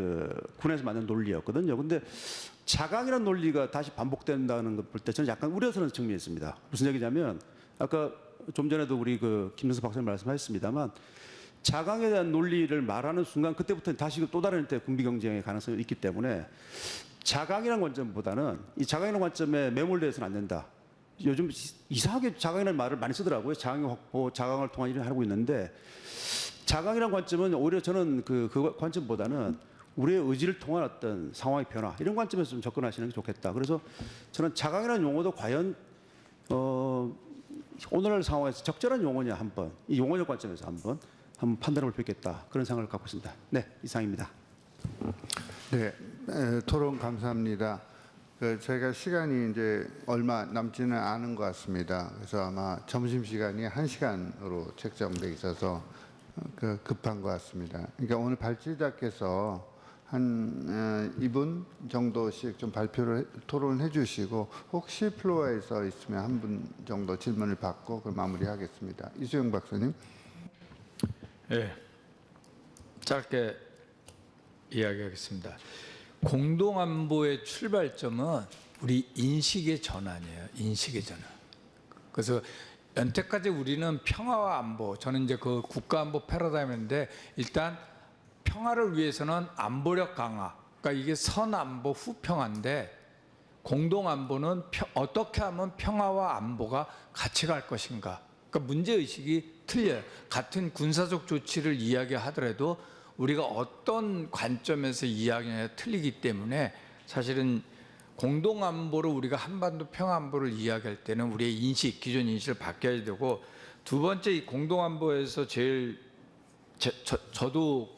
군에서 만든 논리였거든요. 근데 자강이라는 논리가 다시 반복된다는 걸 볼 때 저는 약간 우려스러운 측면이 있습니다. 무슨 얘기냐면, 아까 좀 전에도 우리 김정수 박사님 말씀하셨습니다만, 자강에 대한 논리를 말하는 순간 그때부터 다시 또 다른 때 군비 경쟁의 가능성이 있기 때문에 자강이라는 관점보다는 이 자강이라는 관점에 매몰되어서는 안 된다. 요즘 이상하게 자강이라는 말을 많이 쓰더라고요. 자강의 확보, 자강을 통한 일을 하고 있는데 자강이라는 관점은 오히려 저는 그 관점보다는 우리의 의지를 통한 어떤 상황의 변화 이런 관점에서 좀 접근하시는 게 좋겠다. 그래서 저는 자강이라는 용어도 과연 오늘날 상황에서 적절한 용어냐 한번 이 용어적 관점에서 한번 판단해 볼 필요 있겠다. 그런 생각을 갖고 있습니다. 네, 이상입니다. 네, 토론 감사합니다. 저희가 시간이 이제 얼마 남지는 않은 것 같습니다. 그래서 아마 점심 시간이 1시간으로 책정돼 있어서 급한 것 같습니다. 그러니까 오늘 발제자께서 한 2분 정도씩 좀 토론해 주시고 혹시 플로어에서 있으면 한 분 정도 질문을 받고 그걸 마무리하겠습니다. 이수영 박사님. 네, 짧게 이야기하겠습니다. 공동안보의 출발점은 우리 인식의 전환이에요. 인식의 전환. 그래서 연태까지 우리는 평화와 안보, 저는 이제 그 국가안보 패러다임인데 일단 평화를 위해서는 안보력 강화, 그러니까 이게 선안보 후평화인데 공동안보는 어떻게 하면 평화와 안보가 같이 갈 것인가. 그러니까 문제의식이 틀려요. 같은 군사적 조치를 이야기하더라도 우리가 어떤 관점에서 이야기하느냐 틀리기 때문에 사실은 공동안보로 우리가 한반도 평화안보를 이야기할 때는 우리의 인식, 기존 인식을 바뀌어야 되고 두 번째 이 공동안보에서 제일 저도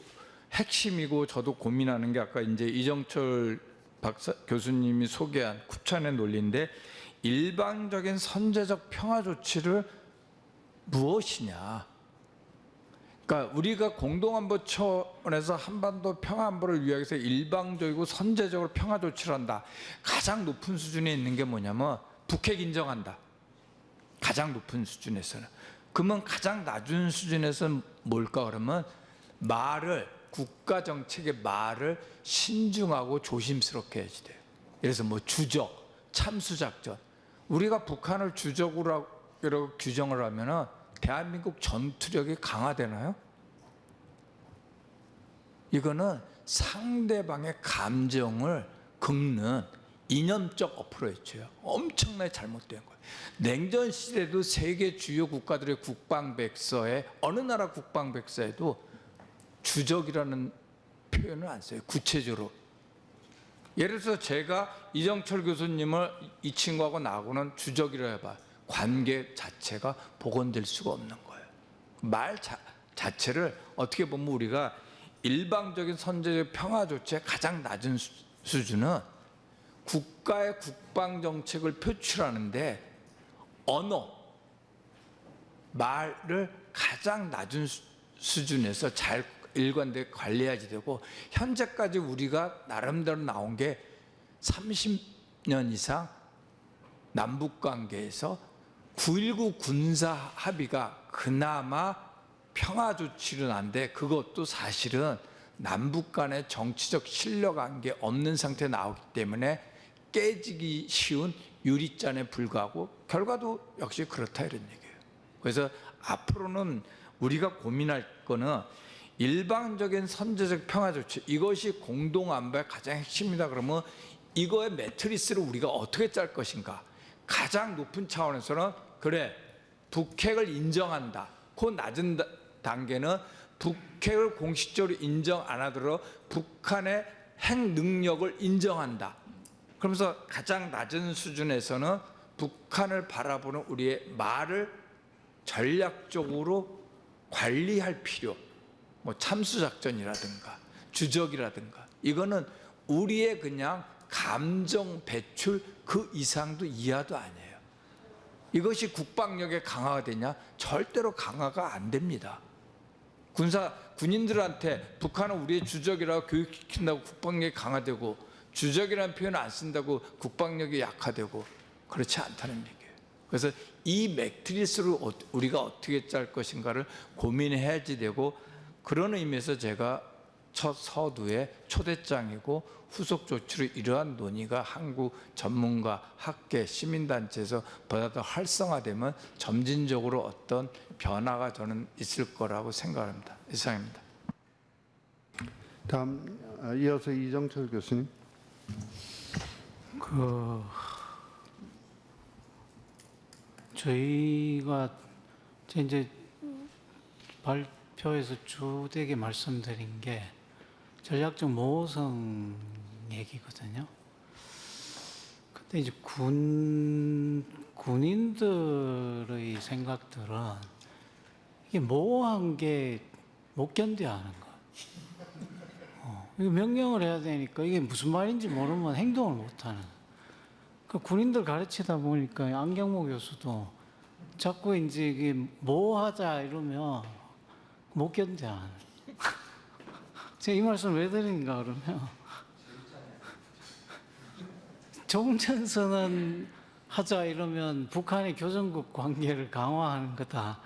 핵심이고 저도 고민하는 게 아까 이제 이정철 교수님이 소개한 쿠찬의 논리인데 일방적인 선제적 평화 조치를 무엇이냐. 그러니까 우리가 공동안보 차원에서 한반도 평화안보를 위해서 일방적이고 선제적으로 평화 조치를 한다. 가장 높은 수준에 있는 게 뭐냐면 북핵 인정한다. 가장 높은 수준에서는. 그러면 가장 낮은 수준에서는 뭘까 그러면 국가 정책의 말을 신중하고 조심스럽게 해야지 돼요. 그래서 뭐 주적, 참수작전. 우리가 북한을 주적으로 규정을 하면은 대한민국 전투력이 강화되나요? 이거는 상대방의 감정을 긁는 이념적 어프로치예요. 엄청나게 잘못된 거예요. 냉전 시대도 세계 주요 국가들의 국방백서에 어느 나라 국방백서에도 주적이라는 표현을 안 써요. 구체적으로. 예를 들어서 제가 이정철 교수님을 이 친구하고 나하고는 주적이라 해봐. 관계 자체가 복원될 수가 없는 거예요. 말 자체를 어떻게 보면 우리가 일방적인 선제적 평화 조치의 가장 낮은 수준은 국가의 국방 정책을 표출하는데 언어, 말을 가장 낮은 수준에서 잘 일관되게 관리해야지 되고 현재까지 우리가 나름대로 나온 게 30년 이상 남북관계에서 9.19 군사 합의가 그나마 평화 조치는 한데 그것도 사실은 남북 간의 정치적 신뢰관계 없는 상태에 나오기 때문에 깨지기 쉬운 유리잔에 불과하고 결과도 역시 그렇다 이런 얘기예요. 그래서 앞으로는 우리가 고민할 거는 일방적인 선제적 평화 조치 이것이 공동안보의 가장 핵심이다 그러면 이거의 매트리스를 우리가 어떻게 짤 것인가. 가장 높은 차원에서는 그래 북핵을 인정한다. 그 낮은 단계는 북핵을 공식적으로 인정 안 하더라도 북한의 핵 능력을 인정한다. 그러면서 가장 낮은 수준에서는 북한을 바라보는 우리의 말을 전략적으로 관리할 필요. 뭐 참수작전이라든가 주적이라든가 이거는 우리의 그냥 감정 배출 그 이상도 이하도 아니에요. 이것이 국방력의 강화가 되냐? 절대로 강화가 안 됩니다. 군인들한테 북한은 우리의 주적이라고 교육시킨다고 국방력이 강화되고 주적이라는 표현을 안 쓴다고 국방력이 약화되고 그렇지 않다는 얘기예요. 그래서 이 매트리스를 우리가 어떻게 짤 것인가를 고민해야지 되고 그런 의미에서 제가 첫 서두에 초대장이고 후속 조치로 이러한 논의가 한국 전문가, 학계, 시민단체에서 보다 더 활성화되면 점진적으로 어떤 변화가 저는 있을 거라고 생각합니다. 이상입니다. 다음 이어서 이정철 교수님. 저희가 이제 발표에서 주되게 말씀드린 게 전략적 모호성 얘기거든요. 근데 이제 군인들의 생각들은 이게 모호한 게 못 견뎌야 하는 거. 이거 명령을 해야 되니까 이게 무슨 말인지 모르면 행동을 못 하는. 그 군인들 가르치다 보니까 안경모 교수도 자꾸 이제 이게 뭐 하자 이러면 못 견뎌. 제가 이 말씀 왜 드리는가 그러면 종전선언 하자 이러면 북한의 교전국 관계를 강화하는 거다.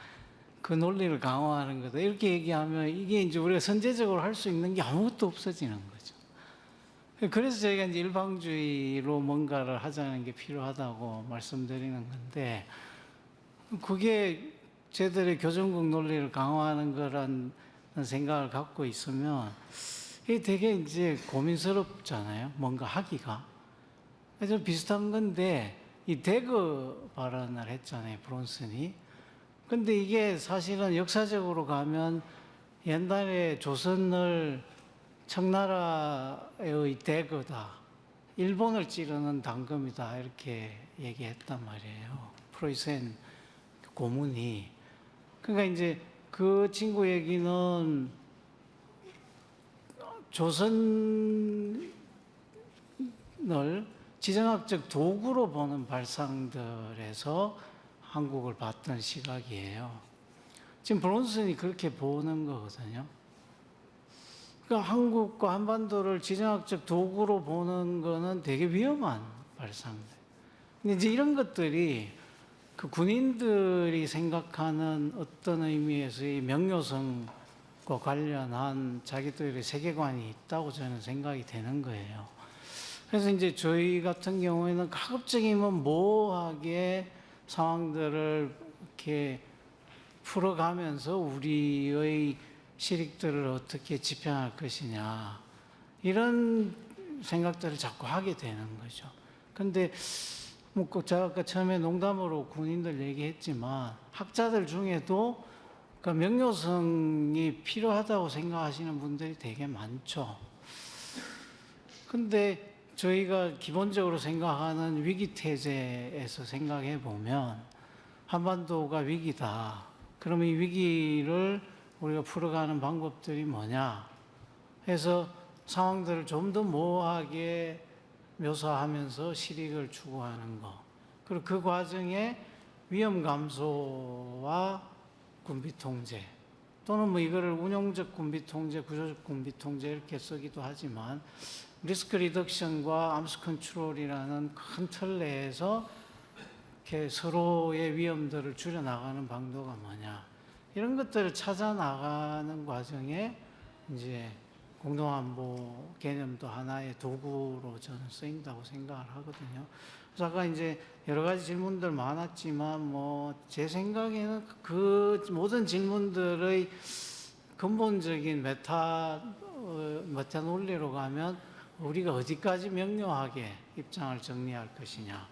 그 논리를 강화하는 거다. 이렇게 얘기하면 이게 이제 우리가 선제적으로 할 수 있는 게 아무것도 없어지는 거죠. 그래서 저희가 이제 일방주의로 뭔가를 하자는 게 필요하다고 말씀드리는 건데, 그게 저희들의 교전국 논리를 강화하는 거란 생각을 갖고 있으면 이게 되게 이제 고민스럽잖아요. 뭔가 하기가. 좀 비슷한 건데, 이 대거 발언을 했잖아요. 브론슨이. 근데 이게 사실은 역사적으로 가면 옛날에 조선을 청나라의 대거다, 일본을 찌르는 당금이다 이렇게 얘기했단 말이에요. 프로이센 고문이. 그러니까 이제 그 친구 얘기는 조선을 지정학적 도구로 보는 발상들에서 한국을 봤던 시각이에요. 지금 브론슨이 그렇게 보는 거거든요. 그러니까 한국과 한반도를 지정학적 도구로 보는 거는 되게 위험한 발상들. 근데 이제 이런 것들이 그 군인들이 생각하는 어떤 의미에서의 명료성과 관련한 자기들의 세계관이 있다고 저는 생각이 되는 거예요. 그래서 이제 저희 같은 경우에는 가급적이면 모호하게 상황들을 이렇게 풀어가면서 우리의 실익들을 어떻게 지평할 것이냐 이런 생각들을 자꾸 하게 되는 거죠. 근데 뭐 제가 아까 처음에 농담으로 군인들 얘기했지만 학자들 중에도 그 명료성이 필요하다고 생각하시는 분들이 되게 많죠. 근데 저희가 기본적으로 생각하는 위기태세에서 생각해 보면 한반도가 위기다. 그러면 이 위기를 우리가 풀어가는 방법들이 뭐냐 해서 상황들을 좀 더 모호하게 묘사하면서 실익을 추구하는 거. 그리고 그 과정에 위험 감소와 군비 통제 또는 뭐 이거를 운용적 군비 통제, 구조적 군비 통제 이렇게 쓰기도 하지만 리스크 리덕션과 암수 컨트롤이라는 큰 틀 내에서 이렇게 서로의 위험들을 줄여나가는 방도가 뭐냐 이런 것들을 찾아 나가는 과정에 이제 공동안보 개념도 하나의 도구로 저는 쓰인다고 생각을 하거든요. 그래서 아까 이제 여러 가지 질문들 많았지만 뭐 제 생각에는 그 모든 질문들의 근본적인 메타 논리로 가면 우리가 어디까지 명료하게 입장을 정리할 것이냐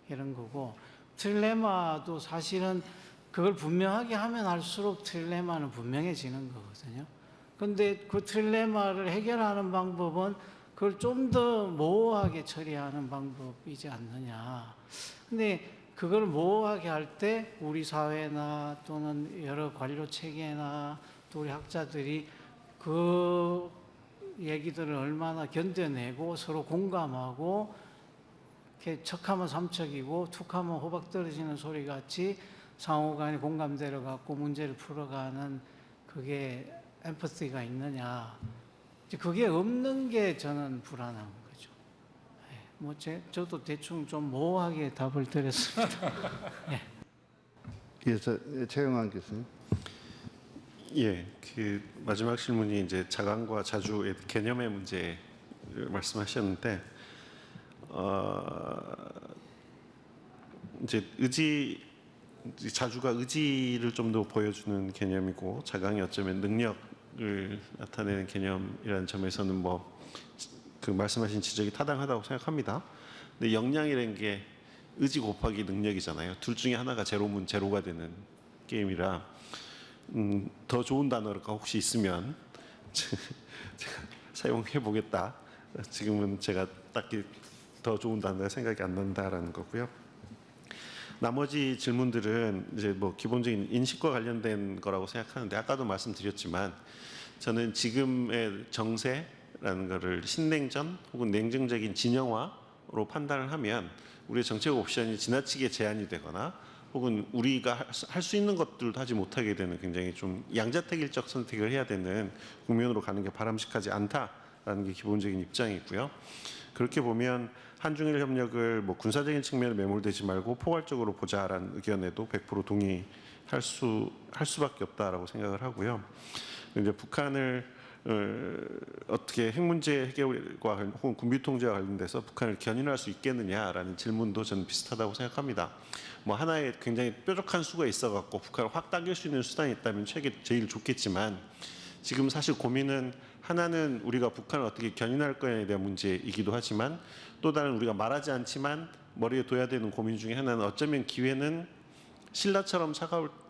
이런 거고, 트릴레마도 사실은 그걸 분명하게 하면 할수록 트릴레마는 분명해지는 거거든요. 근데 그 트릴레마를 해결하는 방법은 그걸 좀 더 모호하게 처리하는 방법이지 않느냐. 근데 그걸 모호하게 할 때 우리 사회나 또는 여러 관료 체계나 또 우리 학자들이 그 얘기들을 얼마나 견뎌내고 서로 공감하고 이렇게 척하면 삼척이고 툭하면 호박 떨어지는 소리 같이 상호간에 공감대로 갖고 문제를 풀어가는 그게 엠퍼티가 있느냐. 그게 없는 게 저는 불안한 거죠. 뭐 저도 대충 좀 모호하게 답을 드렸습니다. 네. 이어서 최영환 교수님. 예, 그 마지막 질문이 이제 자강과 자주의 개념의 문제 말씀하셨는데, 이제 자주가 의지를 좀 더 보여주는 개념이고 자강이 어쩌면 능력을 나타내는 개념이라는 점에서는 뭐 그 말씀하신 지적이 타당하다고 생각합니다. 근데 역량이라는 게 의지 곱하기 능력이잖아요. 둘 중에 하나가 제로면 제로가 되는 게임이라 더 좋은 단어가 혹시 있으면 제가 사용해 보겠다. 지금은 제가 딱히 더 좋은 단어가 생각이 안 난다라는 거고요. 나머지 질문들은 이제 뭐 기본적인 인식과 관련된 거라고 생각하는데 아까도 말씀드렸지만 저는 지금의 정세라는 거를 신냉전 혹은 냉정적인 진영화로 판단을 하면 우리의 정책 옵션이 지나치게 제한이 되거나 혹은 우리가 할 수 있는 것들도 하지 못하게 되는 굉장히 좀 양자택일적 선택을 해야 되는 국면으로 가는 게 바람직하지 않다라는 게 기본적인 입장이고요. 그렇게 보면 한중일 협력을 뭐 군사적인 측면에 매몰되지 말고 포괄적으로 보자라는 의견에도 100% 동의할 수밖에 없다라고 생각을 하고요. 이제 북한을 어떻게 핵 문제 해결과 혹은 군비 통제와 관련돼서 북한을 견인할 수 있겠느냐라는 질문도 저는 비슷하다고 생각합니다. 뭐 하나의 굉장히 뾰족한 수가 있어갖고 북한을 확 당길 수 있는 수단이 있다면 제일 좋겠지만 지금 사실 고민은 하나는 우리가 북한을 어떻게 견인할 거냐에 대한 문제이기도 하지만 또 다른 우리가 말하지 않지만 머리에 둬야 되는 고민 중에 하나는 어쩌면 기회는 신라처럼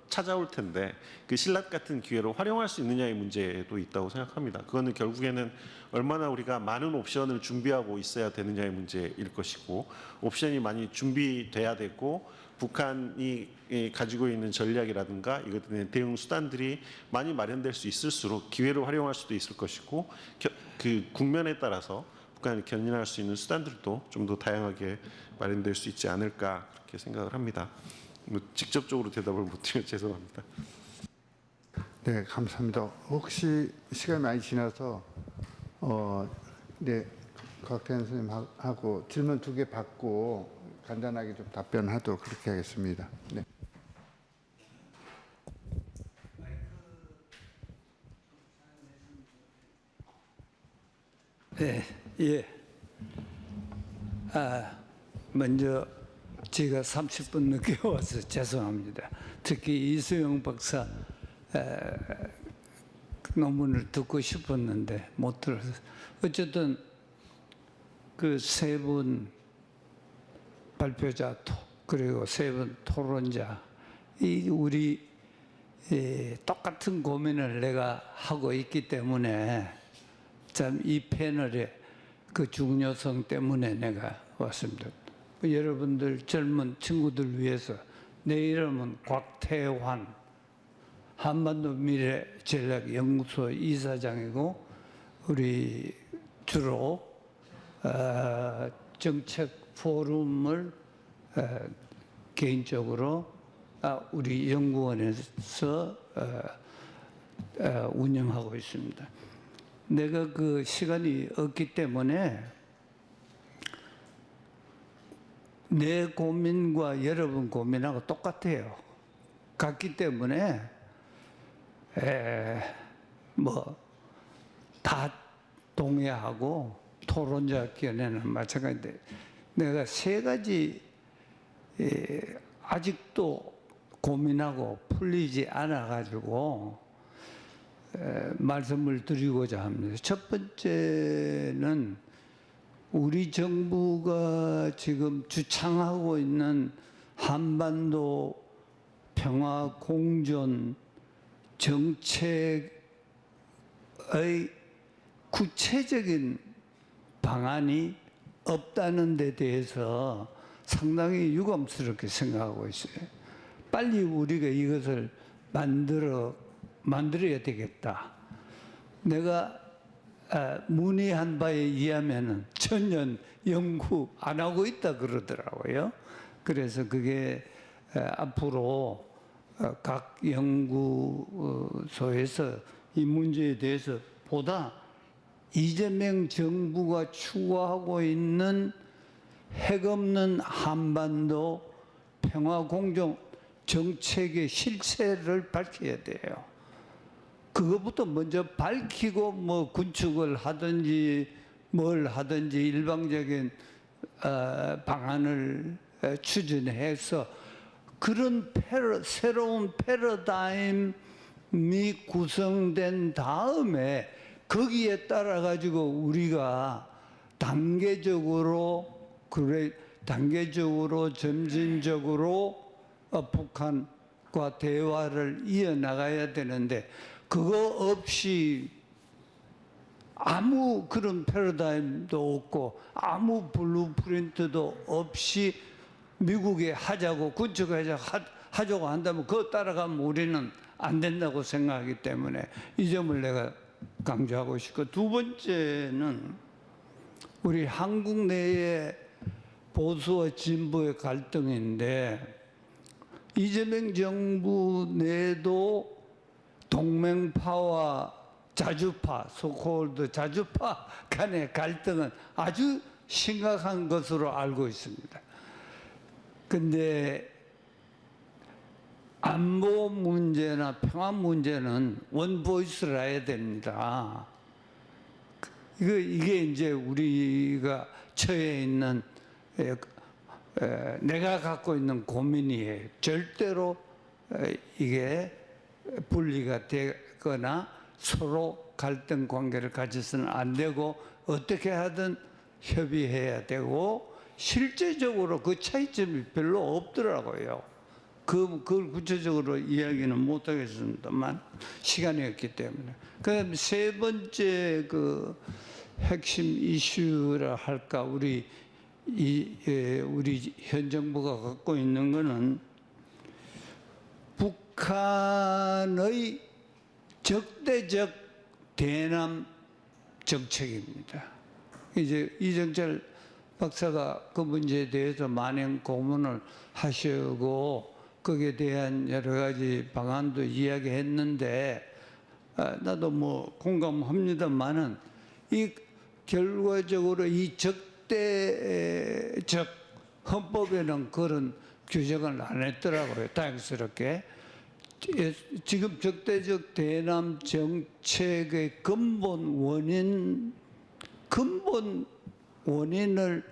찾아올 텐데 그 신라 같은 기회를 활용할 수 있느냐의 문제도 있다고 생각합니다. 그거는 결국에는 얼마나 우리가 많은 옵션을 준비하고 있어야 되느냐의 문제일 것이고 옵션이 많이 준비돼야 되고 북한이 가지고 있는 전략이라든가 이것들의 대응 수단들이 많이 마련될 수 있을수록 기회를 활용할 수도 있을 것이고 그 국면에 따라서 북한을 견인할 수 있는 수단들도 좀 더 다양하게 마련될 수 있지 않을까 그렇게 생각을 합니다. 뭐 직접적으로 대답을 못 드려 죄송합니다. 네, 감사합니다. 혹시 시간이 많이 지나서 네, 곽태현 선생님하고 질문 2개 받고 간단하게 좀 답변하도록 그렇게 하겠습니다. 네. 네, 예. 먼저 제가 30분 늦게 와서 죄송합니다. 특히 이수영 박사 논문을 듣고 싶었는데 못 들어서 어쨌든 그 세 분 발표자 그리고 세 분 토론자 이 우리 똑같은 고민을 내가 하고 있기 때문에 참 이 패널의 그 중요성 때문에 내가 왔습니다. 여러분들 젊은 친구들 위해서 내 이름은 곽태환 한반도 미래 전략 연구소 이사장이고 우리 주로 정책 포럼을 개인적으로 우리 연구원에서 운영하고 있습니다. 내가 그 시간이 없기 때문에 내 고민과 여러분 고민하고 똑같아요. 같기 때문에 뭐 다 동의하고 토론자 견해는 마찬가지인데 내가 세 가지 아직도 고민하고 풀리지 않아 가지고 말씀을 드리고자 합니다. 첫 번째는 우리 정부가 지금 주창하고 있는 한반도 평화 공존 정책의 구체적인 방안이 없다는 데 대해서 상당히 유감스럽게 생각하고 있어요. 빨리 우리가 이것을 만들어야 되겠다. 내가 문의한 바에 의하면은 전혀 연구 안 하고 있다 그러더라고요. 그래서 그게 앞으로 각 연구소에서 이 문제에 대해서 보다 이재명 정부가 추구하고 있는 핵 없는 한반도 평화 공존 정책의 실체를 밝혀야 돼요. 그것부터 먼저 밝히고 뭐 군축을 하든지 뭘 하든지 일방적인 방안을 추진해서 그런 새로운 패러다임이 구성된 다음에 거기에 따라 가지고 우리가 단계적으로 점진적으로 북한과 대화를 이어나가야 되는데 그거 없이 아무 그런 패러다임도 없고 아무 블루프린트도 없이 미국에 하자고 하자고 한다면 그거 따라가면 우리는 안 된다고 생각하기 때문에 이 점을 내가 강조하고 싶고, 두 번째는 우리 한국 내의 보수와 진보의 갈등인데 이재명 정부 내도 동맹파와 자주파, 소콜드 자주파 간의 갈등은 아주 심각한 것으로 알고 있습니다. 근데 안보 문제나 평화 문제는 원 보이스를 해야 됩니다. 이게 이제 우리가 처해 있는 내가 갖고 있는 고민이에요. 절대로 이게 분리가 되거나 서로 갈등 관계를 가져서는 안 되고 어떻게 하든 협의해야 되고, 실제적으로 그 차이점이 별로 없더라고요. 그걸 구체적으로 이야기는 못 하겠습니다만 시간이 없기 때문에. 그다음 세 번째 그 핵심 이슈라 할까, 우리 현 정부가 갖고 있는 거는 북한의 적대적 대남 정책입니다. 이제 이정철 박사가 그 문제에 대해서 많은 고문을 하시고 거기에 대한 여러 가지 방안도 이야기했는데 나도 뭐 공감합니다만은 이 결과적으로 이 적대적 헌법에는 그런 규정을 안 했더라고요. 다행스럽게. 지금 적대적 대남 정책의 근본 원인을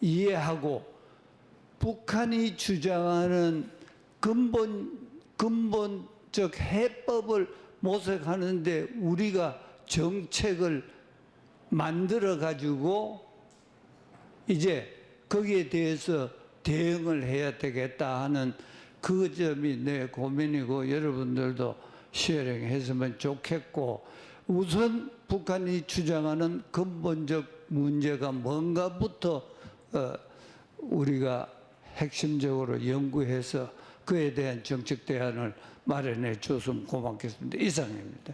이해하고 북한이 주장하는 근본적 해법을 모색하는데 우리가 정책을 만들어 가지고 이제 거기에 대해서 대응을 해야 되겠다 하는 그 점이 내 고민이고, 여러분들도 시어링했으면 좋겠고, 우선 북한이 주장하는 근본적 문제가 뭔가부터 우리가 핵심적으로 연구해서 그에 대한 정책 대안을 마련해 줬으면 고맙겠습니다. 이상입니다.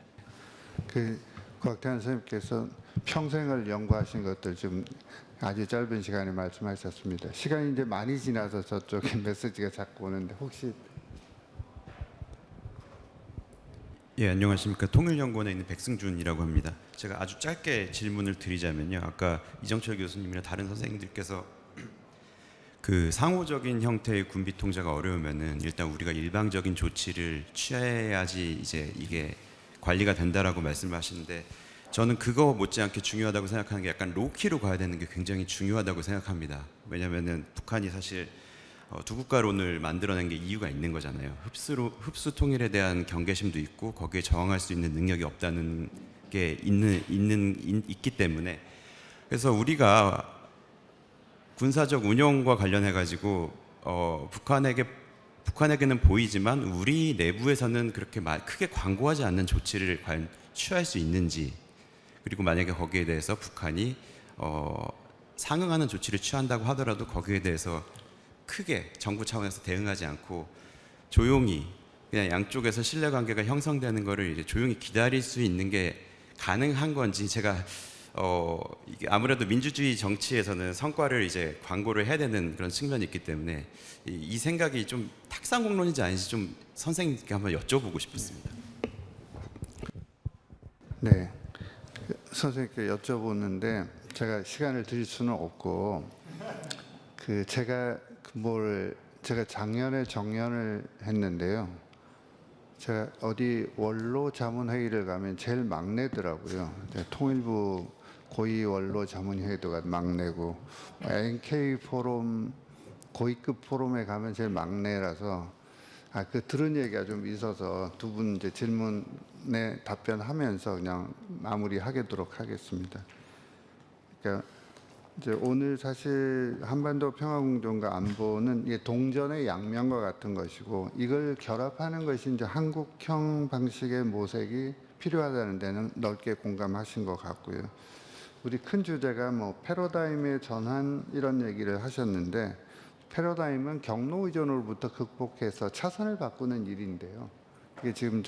곽태환 선생님께서 평생을 연구하신 것들 좀 아주 짧은 시간에 말씀하셨습니다. 시간이 이제 많이 지나서 저쪽에 메시지가 자꾸 오는데 혹시 예, 안녕하십니까. 통일연구원에 있는 백승준이라고 합니다. 제가 아주 짧게 질문을 드리자면요. 아까 이정철 교수님이나 다른 선생님들께서 그 상호적인 형태의 군비 통제가 어려우면은 일단 우리가 일방적인 조치를 취해야지 이제 이게 관리가 된다라고 말씀하시는데, 저는 그거 못지않게 중요하다고 생각하는 게 약간 로키로 가야 되는 게 굉장히 중요하다고 생각합니다. 왜냐하면은 북한이 사실 두 국가론을 만들어낸 게 이유가 있는 거잖아요. 흡수 통일에 대한 경계심도 있고 거기에 저항할 수 있는 능력이 없다는 게 있기 때문에, 그래서 우리가 군사적 운용과 관련해 가지고 북한에게는 보이지만 우리 내부에서는 그렇게 크게 광고하지 않는 조치를 과연 취할 수 있는지, 그리고 만약에 거기에 대해서 북한이 상응하는 조치를 취한다고 하더라도 거기에 대해서 크게 정부 차원에서 대응하지 않고 조용히 그냥 양쪽에서 신뢰관계가 형성되는 거를 이제 조용히 기다릴 수 있는 게 가능한 건지, 제가 이게 아무래도 민주주의 정치에서는 성과를 이제 광고를 해야 되는 그런 측면이 있기 때문에 이 생각이 좀 탁상공론인지 아닌지 좀 선생님께 한번 여쭤보고 싶었습니다. 네, 선생님께 여쭤보는데 제가 시간을 드릴 수는 없고, 제가 작년에 정년을 했는데요. 제가 어디 원로 자문회의를 가면 제일 막내더라고요. 통일부 고위 원로 자문회의도가 막내고, NK 포럼 고위급 포럼에 가면 제일 막내라서 그 들은 얘기가 좀 있어서 두 분 이제 질문에 답변하면서 그냥 마무리하도록 하겠습니다. 그러니까 이제 오늘 사실 한반도 평화공존과 안보는 이게 동전의 양면과 같은 것이고 이걸 결합하는 것이 이제 한국형 방식의 모색이 필요하다는 데는 넓게 공감하신 것 같고요. 우리 큰 주제가 뭐 패러다임의 전환 이런 얘기를 하셨는데 패러다임은 경로 의존으로부터 극복해서 차선을 바꾸는 일인데요. 이게 지금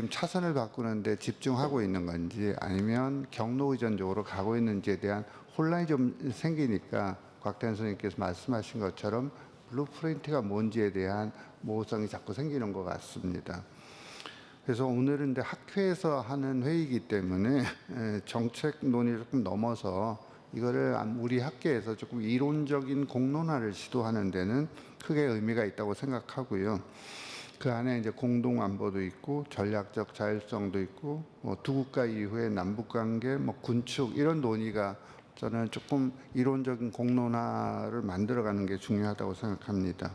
차선을 바꾸는데 집중하고 있는 건지 아니면 경로 의존적으로 가고 있는지에 대한 혼란이 좀 생기니까 곽태현 선생님께서 말씀하신 것처럼 블루프린트가 뭔지에 대한 모호성이 자꾸 생기는 것 같습니다. 그래서 오늘은 이제 학회에서 하는 회의이기 때문에 정책 논의를 조금 넘어서 이거를 우리 학계에서 조금 이론적인 공론화를 시도하는 데는 크게 의미가 있다고 생각하고요. 그 안에 이제 공동 안보도 있고 전략적 자율성도 있고 뭐 두 국가 이후의 남북 관계, 뭐 군축 이런 논의가 저는 조금 이론적인 공론화를 만들어가는 게 중요하다고 생각합니다.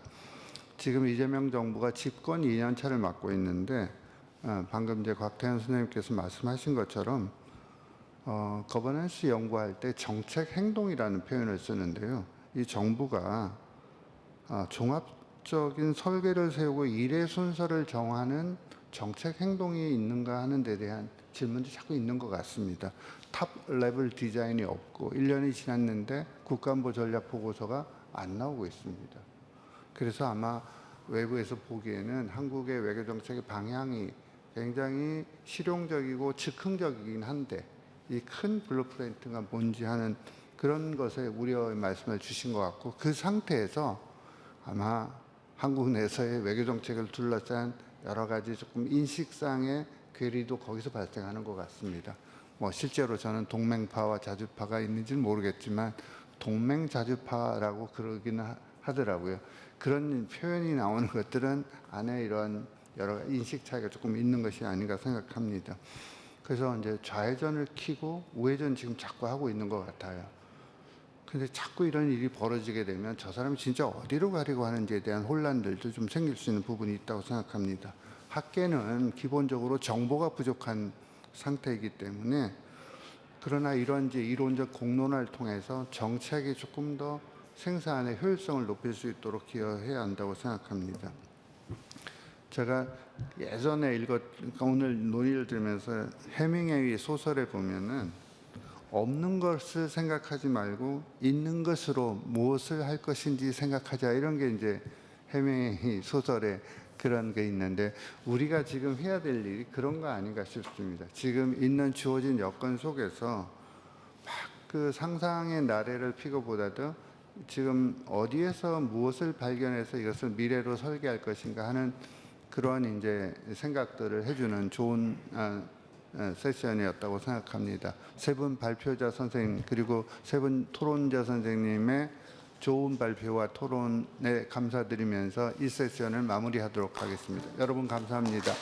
지금 이재명 정부가 집권 2년 차를 맡고 있는데 방금 이제 곽태현 선생님께서 말씀하신 것처럼 거버넌스 연구할 때 정책 행동이라는 표현을 쓰는데요. 이 정부가 종합적인 설계를 세우고 일의 순서를 정하는 정책 행동이 있는가 하는 데 대한 질문도 자꾸 있는 것 같습니다. 탑 레벨 디자인이 없고 1년이 지났는데 국가안보 전략 보고서가 안 나오고 있습니다. 그래서 아마 외부에서 보기에는 한국의 외교 정책의 방향이 굉장히 실용적이고 즉흥적이긴 한데 이 큰 블루프린트가 뭔지 하는 그런 것에 우려의 말씀을 주신 것 같고 그 상태에서 아마 한국 내에서의 외교 정책을 둘러싼 여러 가지 조금 인식상의 괴리도 거기서 발생하는 것 같습니다. 뭐 실제로 저는 동맹파와 자주파가 있는지는 모르겠지만 동맹자주파라고 그러기는 하더라고요. 그런 표현이 나오는 것들은 안에 이런 여러 인식 차이가 조금 있는 것이 아닌가 생각합니다. 그래서 이제 좌회전을 켜고 우회전 지금 자꾸 하고 있는 것 같아요. 근데 자꾸 이런 일이 벌어지게 되면 저 사람이 진짜 어디로 가려고 하는지에 대한 혼란들도 좀 생길 수 있는 부분이 있다고 생각합니다. 학계는 기본적으로 정보가 부족한 상태이기 때문에 그러나 이런 이제 이론적 공론화를 통해서 정책이 조금 더 생산의 효율성을 높일 수 있도록 기여해야 한다고 생각합니다. 제가 예전에 그러니까 오늘 논의를 들으면서 해밍웨이 소설에 보면은 없는 것을 생각하지 말고 있는 것으로 무엇을 할 것인지 생각하자 이런 게 이제 해밍웨이 소설에 그런 게 있는데 우리가 지금 해야 될 일이 그런 거 아닌가 싶습니다. 지금 있는 주어진 여건 속에서 막 그 상상의 나래를 피고보다도 지금 어디에서 무엇을 발견해서 이것을 미래로 설계할 것인가 하는 그런 이제 생각들을 해주는 좋은 세션이었다고 생각합니다. 세 분 발표자 선생님 그리고 세 분 토론자 선생님의 좋은 발표와 토론에 감사드리면서 이 세션을 마무리하도록 하겠습니다. 여러분 감사합니다.